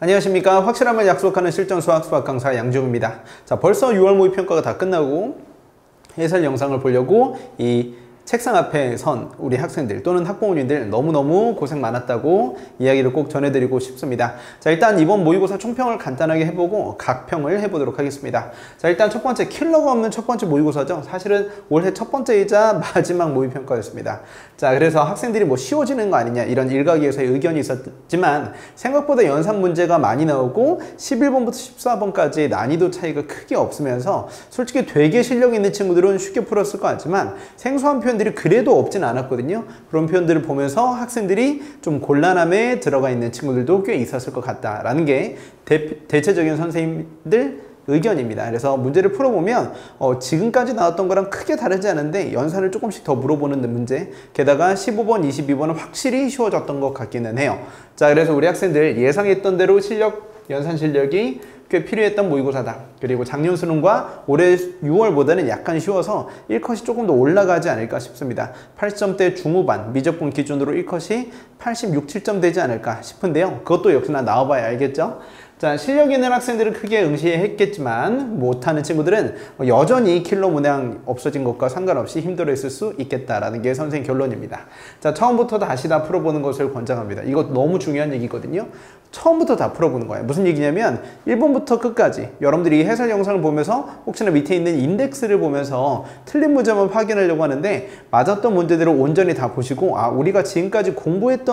안녕하십니까. 확실함을 약속하는 실전 수학 강사 양지웅입니다. 자, 벌써 6월 모의평가가 다 끝나고 해설 영상을 보려고 이 책상 앞에 선 우리 학생들 또는 학부모님들 너무너무 고생 많았다고 이야기를 꼭 전해드리고 싶습니다. 자, 일단 이번 모의고사 총평을 간단하게 해보고 각평을 해보도록 하겠습니다. 자, 일단 첫 번째 킬러가 없는 첫 번째 모의고사죠. 사실은 올해 첫 번째이자 마지막 모의평가였습니다. 자, 그래서 학생들이 뭐 쉬워지는 거 아니냐 이런 일각에서의 의견이 있었지만 생각보다 연산 문제가 많이 나오고 11번부터 14번까지 난이도 차이가 크게 없으면서 솔직히 되게 실력 있는 친구들은 쉽게 풀었을 것 같지만 생소한 표현들이 그래도 없진 않았거든요. 그런 표현들을 보면서 학생들이 좀 곤란함에 들어가 있는 친구들도 꽤 있었을 것 같다라는 게 대체적인 선생님들 의견입니다. 그래서 문제를 풀어보면 지금까지 나왔던 거랑 크게 다르지 않은데 연산을 조금씩 더 물어보는 문제, 게다가 15번, 22번은 확실히 쉬워졌던 것 같기는 해요. 자, 그래서 우리 학생들 예상했던 대로 연산 실력이 꽤 필요했던 모의고사다. 그리고 작년 수능과 올해 6월보다는 약간 쉬워서 1컷이 조금 더 올라가지 않을까 싶습니다. 80점대 중후반, 미적분 기준으로 1컷이 86, 7점 되지 않을까 싶은데요. 그것도 역시나 나와봐야 알겠죠? 자, 실력 있는 학생들은 크게 응시했겠지만 못하는 친구들은 여전히 킬러 문항 없어진 것과 상관없이 힘들어했을 수 있겠다라는 게 선생님 결론입니다. 자, 처음부터 다시 다 풀어보는 것을 권장합니다. 이거 너무 중요한 얘기거든요. 처음부터 다 풀어보는 거예요. 무슨 얘기냐면 1번부터 끝까지 여러분들이 해설 영상을 보면서 혹시나 밑에 있는 인덱스를 보면서 틀린 문제만 확인하려고 하는데 맞았던 문제들을 온전히 다 보시고 우리가 지금까지 공부했던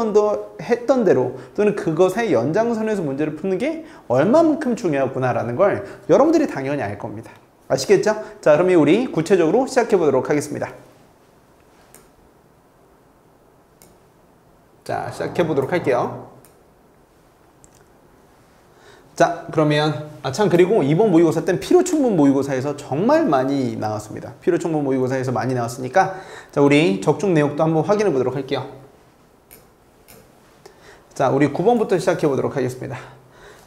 했던 대로 또는 그것의 연장선에서 문제를 푸는 게 얼마만큼 중요하구나라는 걸 여러분들이 당연히 알 겁니다. 아시겠죠? 자, 그러면 우리 구체적으로 시작해 보도록 하겠습니다. 자, 시작해 보도록 할게요. 자, 그러면 참 그리고 이번 모의고사 때는 필요충분 모의고사에서 정말 많이 나왔습니다. 필요충분 모의고사에서 많이 나왔으니까 자, 우리 적중 내역도 한번 확인해 보도록 할게요. 자, 우리 9번부터 시작해 보도록 하겠습니다.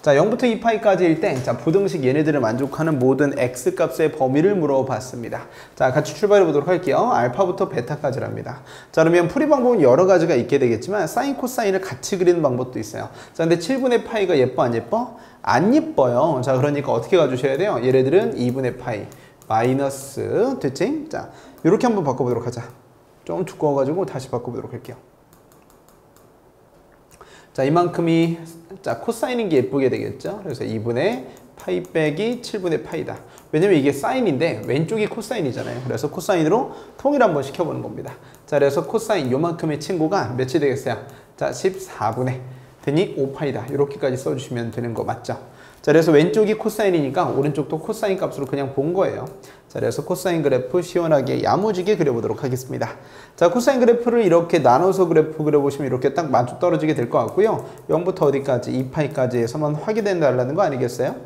자, 0부터 2파이까지일 때 자, 부등식 얘네들을 만족하는 모든 x값의 범위를 물어봤습니다. 자, 같이 출발해 보도록 할게요. 알파부터 베타까지랍니다. 자, 그러면 풀이 방법은 여러 가지가 있게 되겠지만 사인, 코사인을 같이 그리는 방법도 있어요. 자, 근데 7분의 파이가 예뻐 안 예뻐? 안 예뻐요. 자, 그러니까 어떻게 가주셔야 돼요? 얘네들은 2분의 파이 마이너스 됐지? 자, 이렇게 한번 바꿔보도록 하자. 좀 두꺼워가지고 다시 바꿔보도록 할게요. 자, 이만큼이 자, 코사인인 게 예쁘게 되겠죠? 그래서 2분의 파이 빼기 7분의 파이다. 왜냐면 이게 사인인데 왼쪽이 코사인이잖아요. 그래서 코사인으로 통일 한번 시켜보는 겁니다. 자, 그래서 코사인 요만큼의 친구가 몇이 되겠어요? 자, 14분의 되니 5파이다. 이렇게까지 써주시면 되는 거 맞죠? 자, 그래서 왼쪽이 코사인이니까 오른쪽도 코사인 값으로 그냥 본 거예요. 자, 그래서 코사인 그래프 시원하게 야무지게 그려보도록 하겠습니다. 자, 코사인 그래프를 이렇게 나눠서 그래프 그려보시면 이렇게 딱 맞춰 떨어지게 될 것 같고요. 0부터 어디까지? 2파이까지에서만 확인된다는 거 아니겠어요?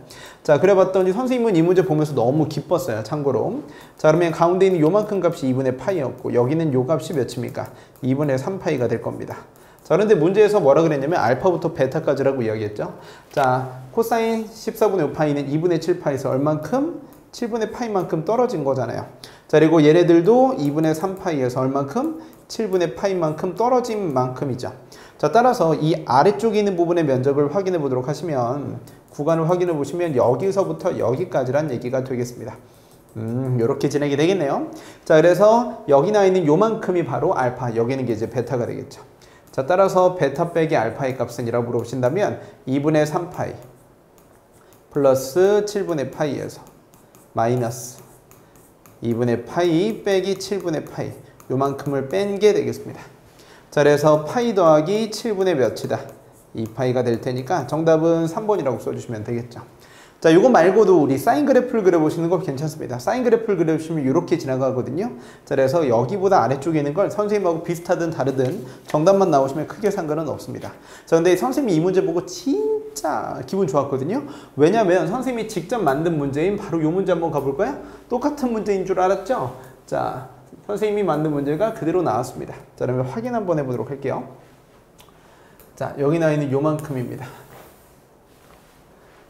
자, 그래봤더니 선생님은 이 문제 보면서 너무 기뻤어요. 참고로. 자, 그러면 가운데 있는 요만큼 값이 2분의 파이였고 여기는 요 값이 몇입니까? 2분의 3파이가 될 겁니다. 자, 그런데 문제에서 뭐라 그랬냐면 알파부터 베타까지라고 이야기했죠. 자, 코사인 14분의 5파이는 2분의 7파이에서 얼만큼? 7분의 파이만큼 떨어진 거잖아요. 자, 그리고 얘네들도 2분의 3파이에서 얼만큼? 7분의 파이만큼 떨어진 만큼이죠. 자, 따라서 이 아래쪽에 있는 부분의 면적을 확인해 보도록 하시면 구간을 확인해 보시면 여기서부터 여기까지란 얘기가 되겠습니다. 요렇게 진행이 되겠네요. 자, 그래서 여기 나와 있는 요만큼이 바로 알파, 여기는 게 이제 베타가 되겠죠. 자, 따라서 베타 빼기 알파의 값은 이라고 물어보신다면 2분의 3파이 플러스 7분의 파이에서 마이너스 2분의 파이 빼기 7분의 파이 요만큼을 뺀 게 되겠습니다. 자, 그래서 파이 더하기 7분의 몇이다? 2파이가 될 테니까 정답은 3번이라고 써주시면 되겠죠. 자, 이거 말고도 우리 사인 그래프를 그려보시는 거 괜찮습니다. 사인 그래프를 그려보시면 이렇게 지나가거든요. 자, 그래서 여기보다 아래쪽에 있는 걸 선생님하고 비슷하든 다르든 정답만 나오시면 크게 상관은 없습니다. 자, 근데 선생님이 이 문제 보고 진짜 기분 좋았거든요. 왜냐면 선생님이 직접 만든 문제인 바로 이 문제 한번 가볼까요? 똑같은 문제인 줄 알았죠? 자, 선생님이 만든 문제가 그대로 나왔습니다. 자, 그러면 확인 한번 해보도록 할게요. 자, 여기 나와 있는 요만큼입니다.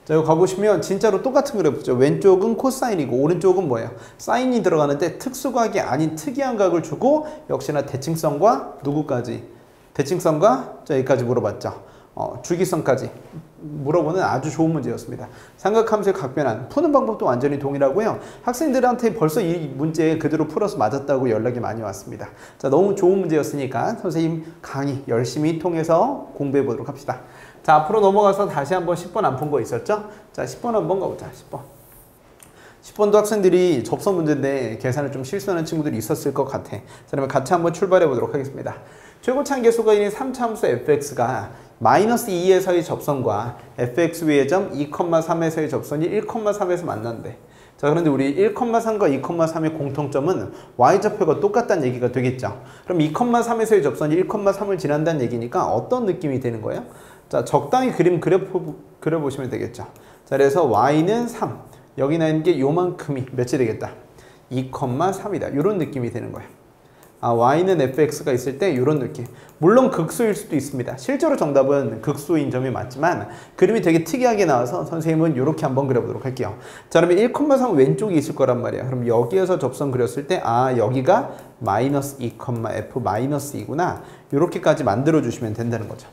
자, 여기 가보시면 진짜로 똑같은 그래프죠. 왼쪽은 코사인이고 오른쪽은 뭐예요? 사인이 들어가는데 특수각이 아닌 특이한 각을 주고 역시나 대칭성과 누구까지? 대칭성과 자, 여기까지 물어봤죠. 주기성까지 물어보는 아주 좋은 문제였습니다. 삼각함수의 각변환 푸는 방법도 완전히 동일하고요. 학생들한테 벌써 이 문제 그대로 풀어서 맞았다고 연락이 많이 왔습니다. 자, 너무 좋은 문제였으니까 선생님 강의 열심히 통해서 공부해 보도록 합시다. 자, 앞으로 넘어가서 다시 한번 10번 안 푼 거 있었죠? 자, 10번 한번 가보자. 10번. 10번도 학생들이 접선 문제인데 계산을 좀 실수하는 친구들이 있었을 것 같아. 자, 그러면 같이 한번 출발해 보도록 하겠습니다. 최고차항계수가 있는 3차함수 fx가 마이너스 2에서의 접선과 fx 위의 점 2,3에서의 접선이 1,3에서 만난대. 자, 그런데 우리 1,3과 2,3의 공통점은 y좌표가 똑같다는 얘기가 되겠죠. 그럼 2,3에서의 접선이 1,3을 지난다는 얘기니까 어떤 느낌이 되는 거예요? 자, 적당히 그림 그려보시면 되겠죠. 자, 그래서 y는 3. 여기 나 있는 게 요만큼이 몇이 되겠다? 2,3이다. 이런 느낌이 되는 거예요. 아, y는 fx가 있을 때 이런 느낌. 물론 극수일 수도 있습니다. 실제로 정답은 극수인 점이 맞지만 그림이 되게 특이하게 나와서 선생님은 이렇게 한번 그려보도록 할게요. 자, 그러면 1,3 왼쪽이 있을 거란 말이야. 그럼 여기에서 접선 그렸을 때 아, 여기가 마이너스 2, f 마이너스 2구나. 이렇게까지 만들어 주시면 된다는 거죠.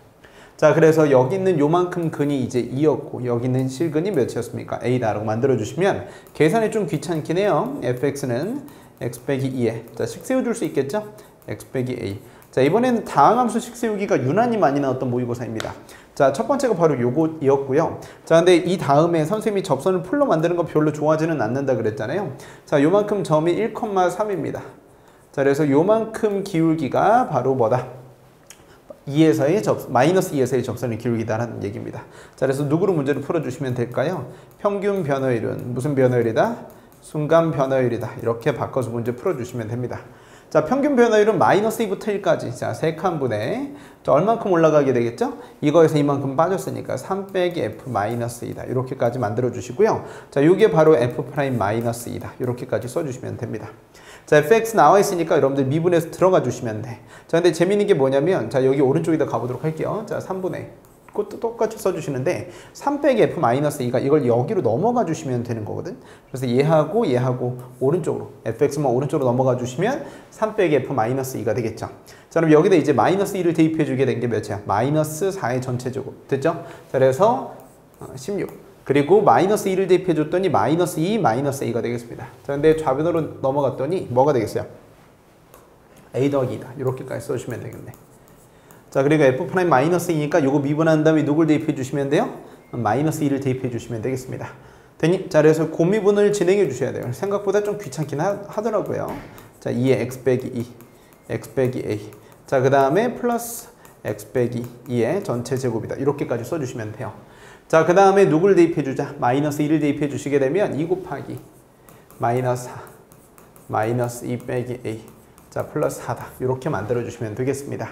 자, 그래서 여기 있는 요만큼 근이 이제 2였고 여기 있는 실근이 몇이었습니까? A다라고 만들어 주시면 계산이 좀 귀찮긴 해요. fx는 x 빼기 2에 자, 식 세워줄 수 있겠죠? x 빼기 a. 자, 이번에는 다항함수 식 세우기가 유난히 많이 나왔던 모의고사입니다. 자, 첫 번째가 바로 요거였고요. 자, 근데 이 다음에 선생님이 접선을 풀로 만드는 거 별로 좋아하지는 않는다 그랬잖아요. 자, 요만큼 점이 1,3입니다. 자, 그래서 요만큼 기울기가 바로 뭐다? 마이너스 2에서의 접선의 기울기다라는 얘기입니다. 자, 그래서 누구로 문제를 풀어주시면 될까요? 평균 변화율은 무슨 변화율이다? 순간 변화율이다. 이렇게 바꿔서 문제 풀어주시면 됩니다. 자, 평균 변화율은 마이너스 2부터 1까지. 자, 3칸분에 자, 얼만큼 올라가게 되겠죠? 이거에서 이만큼 빠졌으니까 3 빼기 f 마이너스 2다. 이렇게까지 만들어 주시고요. 자, 이게 바로 f 프라임 마이너스 2다. 이렇게까지 써주시면 됩니다. 자, fx 나와 있으니까 여러분들 미분해서 들어가 주시면 돼. 자, 근데 재밌는 게 뭐냐면 자, 여기 오른쪽에다 가보도록 할게요. 자, 3분의 그것도 똑같이 써주시는데 3 빼기 f 마이너스 2가 이걸 여기로 넘어가 주시면 되는 거거든. 그래서 얘하고 오른쪽으로 fx만 오른쪽으로 넘어가 주시면 3 빼기 f 마이너스 2가 되겠죠. 자, 그럼 여기다 이제 마이너스 2를 대입해 주게 된 게 몇이야? 마이너스 4의 전체 제곱 됐죠? 자, 그래서 16 그리고 마이너스 2를 대입해 줬더니 마이너스 2 마이너스 a가 되겠습니다. 자, 근데 좌변으로 넘어갔더니 뭐가 되겠어요? a 더하기 2다. 이렇게까지 써주시면 되겠네. 자, 그리고 f 프라임 마이너스 2니까 요거 미분한 다음에 누굴 대입해 주시면 돼요? 마이너스 2를 대입해 주시면 되겠습니다. 됐니? 자, 그래서 고미분을 진행해 주셔야 돼요. 생각보다 좀 귀찮긴 하더라고요. 자, 2에 x 빼기 2, x 빼기 a. 자, 그 다음에 플러스 x 빼기 2의 전체 제곱이다. 이렇게까지 써주시면 돼요. 자, 그 다음에 누굴 대입해 주자? 마이너스 2를 대입해 주시게 되면 2 곱하기 마이너스 4, 마이너스 2 빼기 a. 자, 플러스 4다. 이렇게 만들어 주시면 되겠습니다.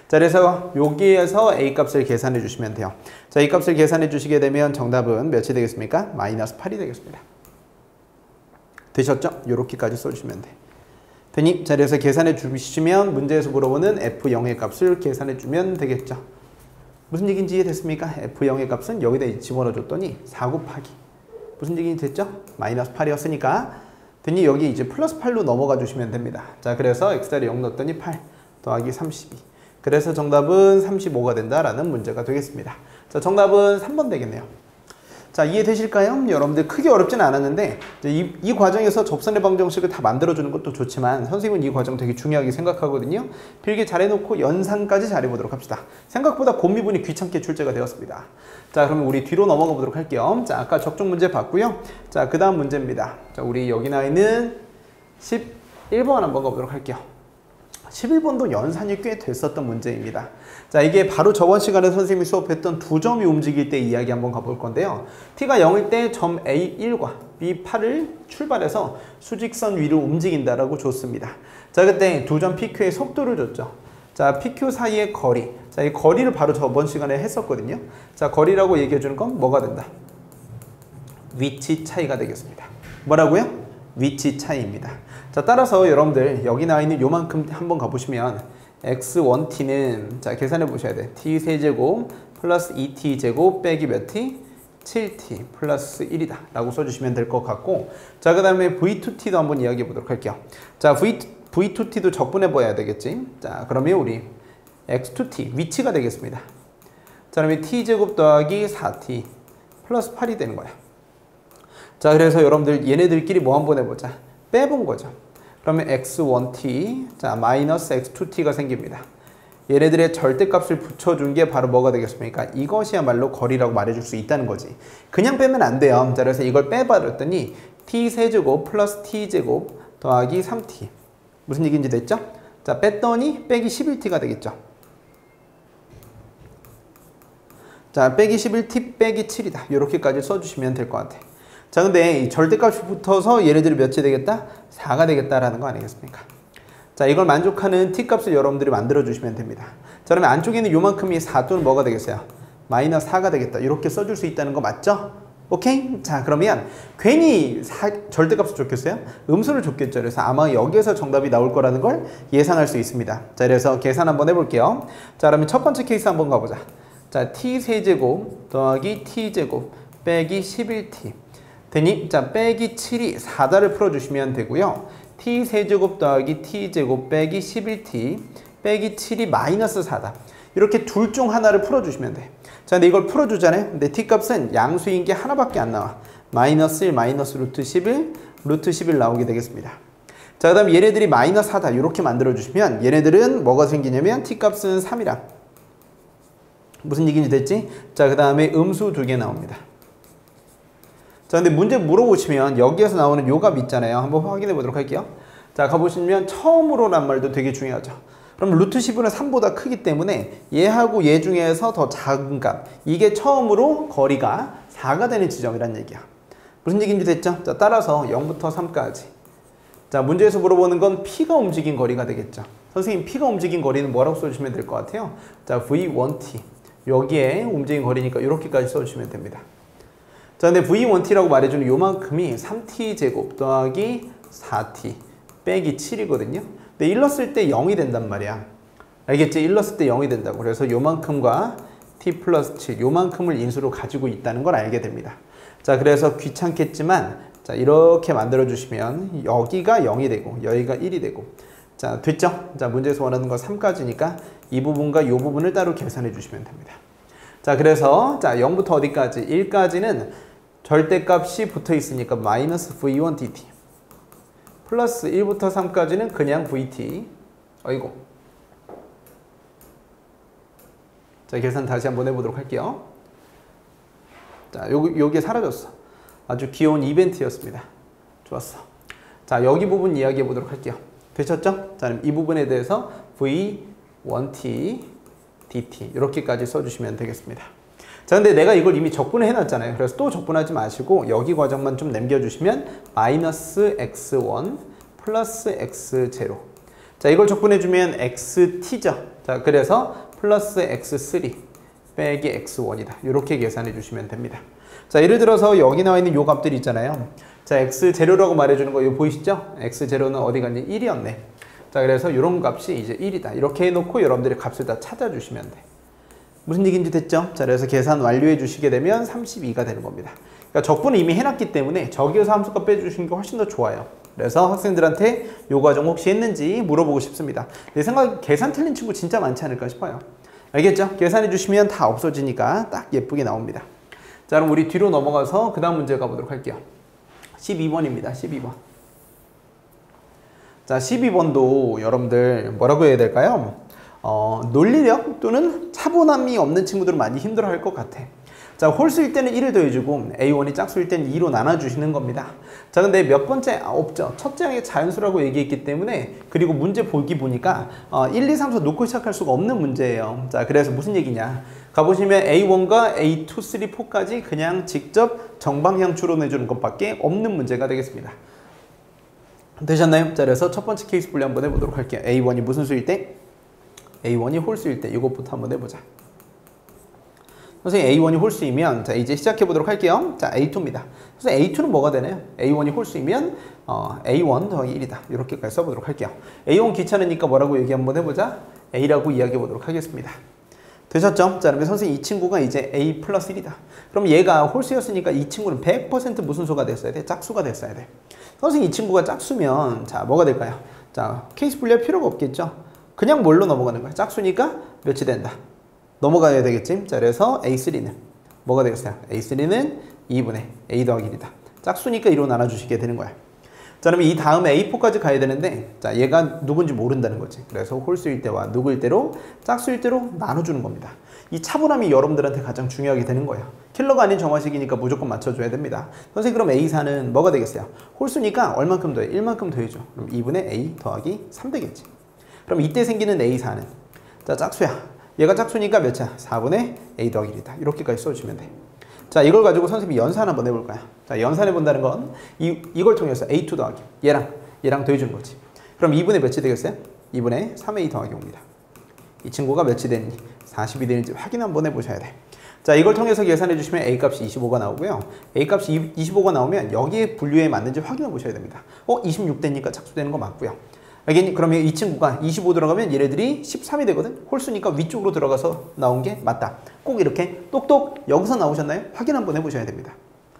자, 그래서 여기에서 a 값을 계산해 주시면 돼요. 자, 이 값을 계산해 주시게 되면 정답은 몇이 되겠습니까? 마이너스 8이 되겠습니다. 되셨죠? 이렇게까지 써주시면 돼. 되니? 자, 그래서 계산해 주시면 문제에서 물어보는 f0의 값을 계산해 주면 되겠죠. 무슨 얘기인지 이해됐습니까? f0의 값은 여기다 집어넣어 줬더니 4 곱하기 무슨 얘기 됐죠? 마이너스 8이었으니까 됐니? 여기 이제 플러스 8로 넘어가 주시면 됩니다. 자, 그래서 x자리 0 넣었더니 8 더하기 32. 그래서 정답은 35가 된다라는 문제가 되겠습니다. 자, 정답은 3번 되겠네요. 자, 이해되실까요? 여러분들 크게 어렵지는 않았는데 이 과정에서 접선의 방정식을 다 만들어주는 것도 좋지만 선생님은 이 과정 되게 중요하게 생각하거든요. 필기 잘해놓고 연산까지 잘해보도록 합시다. 생각보다 고미분이 귀찮게 출제가 되었습니다. 자, 그러면 우리 뒤로 넘어가 보도록 할게요. 자, 아까 적중 문제 봤고요. 자, 그 다음 문제입니다. 자, 우리 여기 나와 있는 11번 한번 가보도록 할게요. 11번도 연산이 꽤 됐었던 문제입니다. 자, 이게 바로 저번 시간에 선생님이 수업했던 두 점이 움직일 때 이야기 한번 가볼 건데요. t가 0일 때 점 A1과 B8을 출발해서 수직선 위로 움직인다라고 줬습니다. 자, 그때 두 점 PQ의 속도를 줬죠. 자, PQ 사이의 거리. 자, 이 거리를 바로 저번 시간에 했었거든요. 자, 거리라고 얘기해 주는 건 뭐가 된다? 위치 차이가 되겠습니다. 뭐라고요? 위치 차이입니다. 자, 따라서 여러분들 여기 나와 있는 요만큼 한번 가보시면 x1t는 자, 계산해 보셔야 돼. t 세제곱 플러스 2t 제곱 빼기 몇 t? 7t 플러스 1이다 라고 써주시면 될 것 같고, 자, 그 다음에 v2t도 한번 이야기해 보도록 할게요. 자, v2t도 적분해 봐야 되겠지. 자, 그러면 우리 x2t 위치가 되겠습니다. 자, 그러면 t제곱 더하기 4t 플러스 8이 되는 거야. 자, 그래서 여러분들 얘네들끼리 뭐 한번 해보자. 빼본 거죠. 그러면 x1t, 자, 마이너스 x2t가 생깁니다. 얘네들의 절대값을 붙여준 게 바로 뭐가 되겠습니까? 이것이야말로 거리라고 말해줄 수 있다는 거지. 그냥 빼면 안 돼요. 자, 그래서 이걸 빼버렸더니 t세제곱 플러스 t제곱 더하기 3t. 무슨 얘기인지 됐죠? 자, 뺐더니 빼기 11t가 되겠죠. 자, 빼기 11t 빼기 7이다. 이렇게까지 써주시면 될 것 같아. 자, 근데 이 절대값이 붙어서 얘네들이 몇이 되겠다? 4가 되겠다라는 거 아니겠습니까? 자, 이걸 만족하는 t값을 여러분들이 만들어주시면 됩니다. 자, 그러면 안쪽에 있는 요만큼이 4 또는 뭐가 되겠어요? 마이너스 4가 되겠다. 이렇게 써줄 수 있다는 거 맞죠? 오케이? 자, 그러면 괜히 절대값을 줬겠어요? 음수를 줬겠죠. 그래서 아마 여기에서 정답이 나올 거라는 걸 예상할 수 있습니다. 자, 그래서 계산 한번 해볼게요. 자, 그러면 첫 번째 케이스 한번 가보자. 자, t세제곱 더하기 t제곱 빼기 11t 되니, 자, 빼기 7이 4다를 풀어주시면 되고요. t세제곱 더하기 t제곱 빼기 11t 빼기 7이 마이너스 4다. 이렇게 둘 중 하나를 풀어주시면 돼. 자, 근데 이걸 풀어주잖아요. 근데 t값은 양수인 게 하나밖에 안 나와. 마이너스 1, 마이너스 루트 11, 루트 11 나오게 되겠습니다. 자, 그 다음 얘네들이 마이너스 4다. 이렇게 만들어주시면 얘네들은 뭐가 생기냐면 t값은 3이랑 무슨 얘기인지 됐지? 자, 그 다음에 음수 2개 나옵니다. 자, 근데 문제 물어보시면 여기에서 나오는 요 값 있잖아요. 한번 확인해 보도록 할게요. 자, 가보시면 처음으로란 말도 되게 중요하죠. 그럼 루트 10은 3보다 크기 때문에 얘하고 얘 중에서 더 작은 값, 이게 처음으로 거리가 4가 되는 지점이란 얘기야. 무슨 얘기인지 됐죠? 자, 따라서 0부터 3까지. 자, 문제에서 물어보는 건 P가 움직인 거리가 되겠죠. 선생님, P가 움직인 거리는 뭐라고 써주시면 될 것 같아요? 자, V1t. 여기에 움직인 거리니까 이렇게까지 써주시면 됩니다. 자, 근데 V1t라고 말해주는 요만큼이 3t제곱 더하기 4t 빼기 7이거든요. 근데 일렀을 때 0이 된단 말이야. 알겠지? 일렀을 때 0이 된다고. 그래서 요만큼과 t 플러스 7, 요만큼을 인수로 가지고 있다는 걸 알게 됩니다. 자, 그래서 귀찮겠지만, 자, 이렇게 만들어주시면 여기가 0이 되고, 여기가 1이 되고. 자, 됐죠? 자, 문제에서 원하는 건 3까지니까 이 부분과 이 부분을 따로 계산해 주시면 됩니다. 자, 그래서, 자, 0부터 어디까지? 1까지는 절대값이 붙어 있으니까 마이너스 v1 dt. 플러스 1부터 3까지는 그냥 vt. 어이고. 자, 계산 다시 한번 해보도록 할게요. 자, 여기에 사라졌어. 아주 귀여운 이벤트였습니다. 좋았어. 자, 여기 부분 이야기해 보도록 할게요. 되셨죠? 자, 이 부분에 대해서 v1t dt 이렇게까지 써주시면 되겠습니다. 자, 근데 내가 이걸 이미 적분을 해놨잖아요. 그래서 또 적분하지 마시고 여기 과정만 좀 남겨주시면 마이너스 x1 플러스 x0. 자, 이걸 적분해주면 xt죠. 자, 그래서 플러스 x3 빼기 x1이다. 이렇게 계산해 주시면 됩니다. 자, 예를 들어서 여기 나와 있는 요 값들이 있잖아요. 자, x0라고 말해주는 거 이거 보이시죠? x0는 어디 갔니? 1이었네. 자, 그래서 이런 값이 이제 1이다. 이렇게 해놓고 여러분들이 값을 다 찾아주시면 돼. 무슨 얘기인지 됐죠? 자, 그래서 계산 완료해 주시게 되면 32가 되는 겁니다. 그러니까 적분을 이미 해놨기 때문에 저기에서 함수값 빼주시는 게 훨씬 더 좋아요. 그래서 학생들한테 요 과정 혹시 했는지 물어보고 싶습니다. 내 생각에 계산 틀린 친구 진짜 많지 않을까 싶어요. 알겠죠? 계산해 주시면 다 없어지니까 딱 예쁘게 나옵니다. 자, 그럼 우리 뒤로 넘어가서 그 다음 문제 가보도록 할게요. 12번입니다. 12번. 자, 12번도 여러분들 뭐라고 해야 될까요? 논리력 또는 차분함이 없는 친구들은 많이 힘들어할 것 같아. 자, 홀수일 때는 1을 더해주고 A1이 짝수일 때는 2로 나눠주시는 겁니다. 자, 근데 몇 번째? 없죠. 첫째 항에 자연수라고 얘기했기 때문에, 그리고 문제 보니까 1, 2, 3, 4 놓고 시작할 수가 없는 문제예요. 자, 그래서 무슨 얘기냐? 가보시면 A1과 A2, 3, 4까지 그냥 직접 정방향 추론해주는 것밖에 없는 문제가 되겠습니다. 되셨나요? 자, 그래서 첫 번째 케이스 분리 한번 해보도록 할게요. A1이 무슨 수일 때? A1이 홀수일 때 이것부터 한번 해보자. 선생님, A1이 홀수이면, 자, 이제 시작해 보도록 할게요. 자, A2입니다. 선생님, A2는 뭐가 되나요? A1이 홀수이면 A1 더하기 1이다. 이렇게까지 써보도록 할게요. A1 귀찮으니까 뭐라고 얘기 한번 해보자. A라고 이야기해 보도록 하겠습니다. 되셨죠? 자, 그러면 선생님, 이 친구가 이제 A 플러스 1이다. 그럼 얘가 홀수였으니까 이 친구는 100% 무슨 수가 됐어야 돼? 짝수가 됐어야 돼. 선생님, 이 친구가 짝수면, 자, 뭐가 될까요? 자, 케이스 분리할 필요가 없겠죠? 그냥 뭘로 넘어가는 거야? 짝수니까 몇이 된다? 넘어가야 되겠지. 자, 그래서 A3는 뭐가 되겠어요? A3는 2분의 A 더하기 1이다. 짝수니까 2로 나눠주시게 되는 거야. 자, 그러면 이 다음에 A4까지 가야 되는데, 자, 얘가 누군지 모른다는 거지. 그래서 홀수일 때와 누구일 때로 짝수일 때로 나눠주는 겁니다. 이 차분함이 여러분들한테 가장 중요하게 되는 거예요. 킬러가 아닌 정화식이니까 무조건 맞춰줘야 됩니다. 선생님, 그럼 A4는 뭐가 되겠어요? 홀수니까 얼만큼 더해? 1만큼 더해줘. 그럼 2분의 A 더하기 3 되겠지. 그럼 이때 생기는 A4는, 자, 짝수야. 얘가 짝수니까 몇이야? 4분의 A 더하기 1이다. 이렇게까지 써주시면 돼. 자, 이걸 가지고 선생님이 연산 한번 해볼 거야. 자, 연산해 본다는 건 이걸 통해서 A2 더하기 얘랑 더해주는 거지. 그럼 2분의 몇이 되겠어요? 2분의 3A 더하기 5입니다. 이 친구가 몇이 되는지 40이 되는지 확인 한번 해보셔야 돼. 자, 이걸 통해서 계산해 주시면 A값이 25가 나오고요. A값이 25가 나오면 여기에 분류에 맞는지 확인해 보셔야 됩니다. 26 되니까 착수되는 거 맞고요. 그러면 이 친구가 25 들어가면 얘네들이 13이 되거든? 홀수니까 위쪽으로 들어가서 나온 게 맞다. 꼭 이렇게 똑똑 여기서 나오셨나요? 확인 한번 해보셔야 됩니다.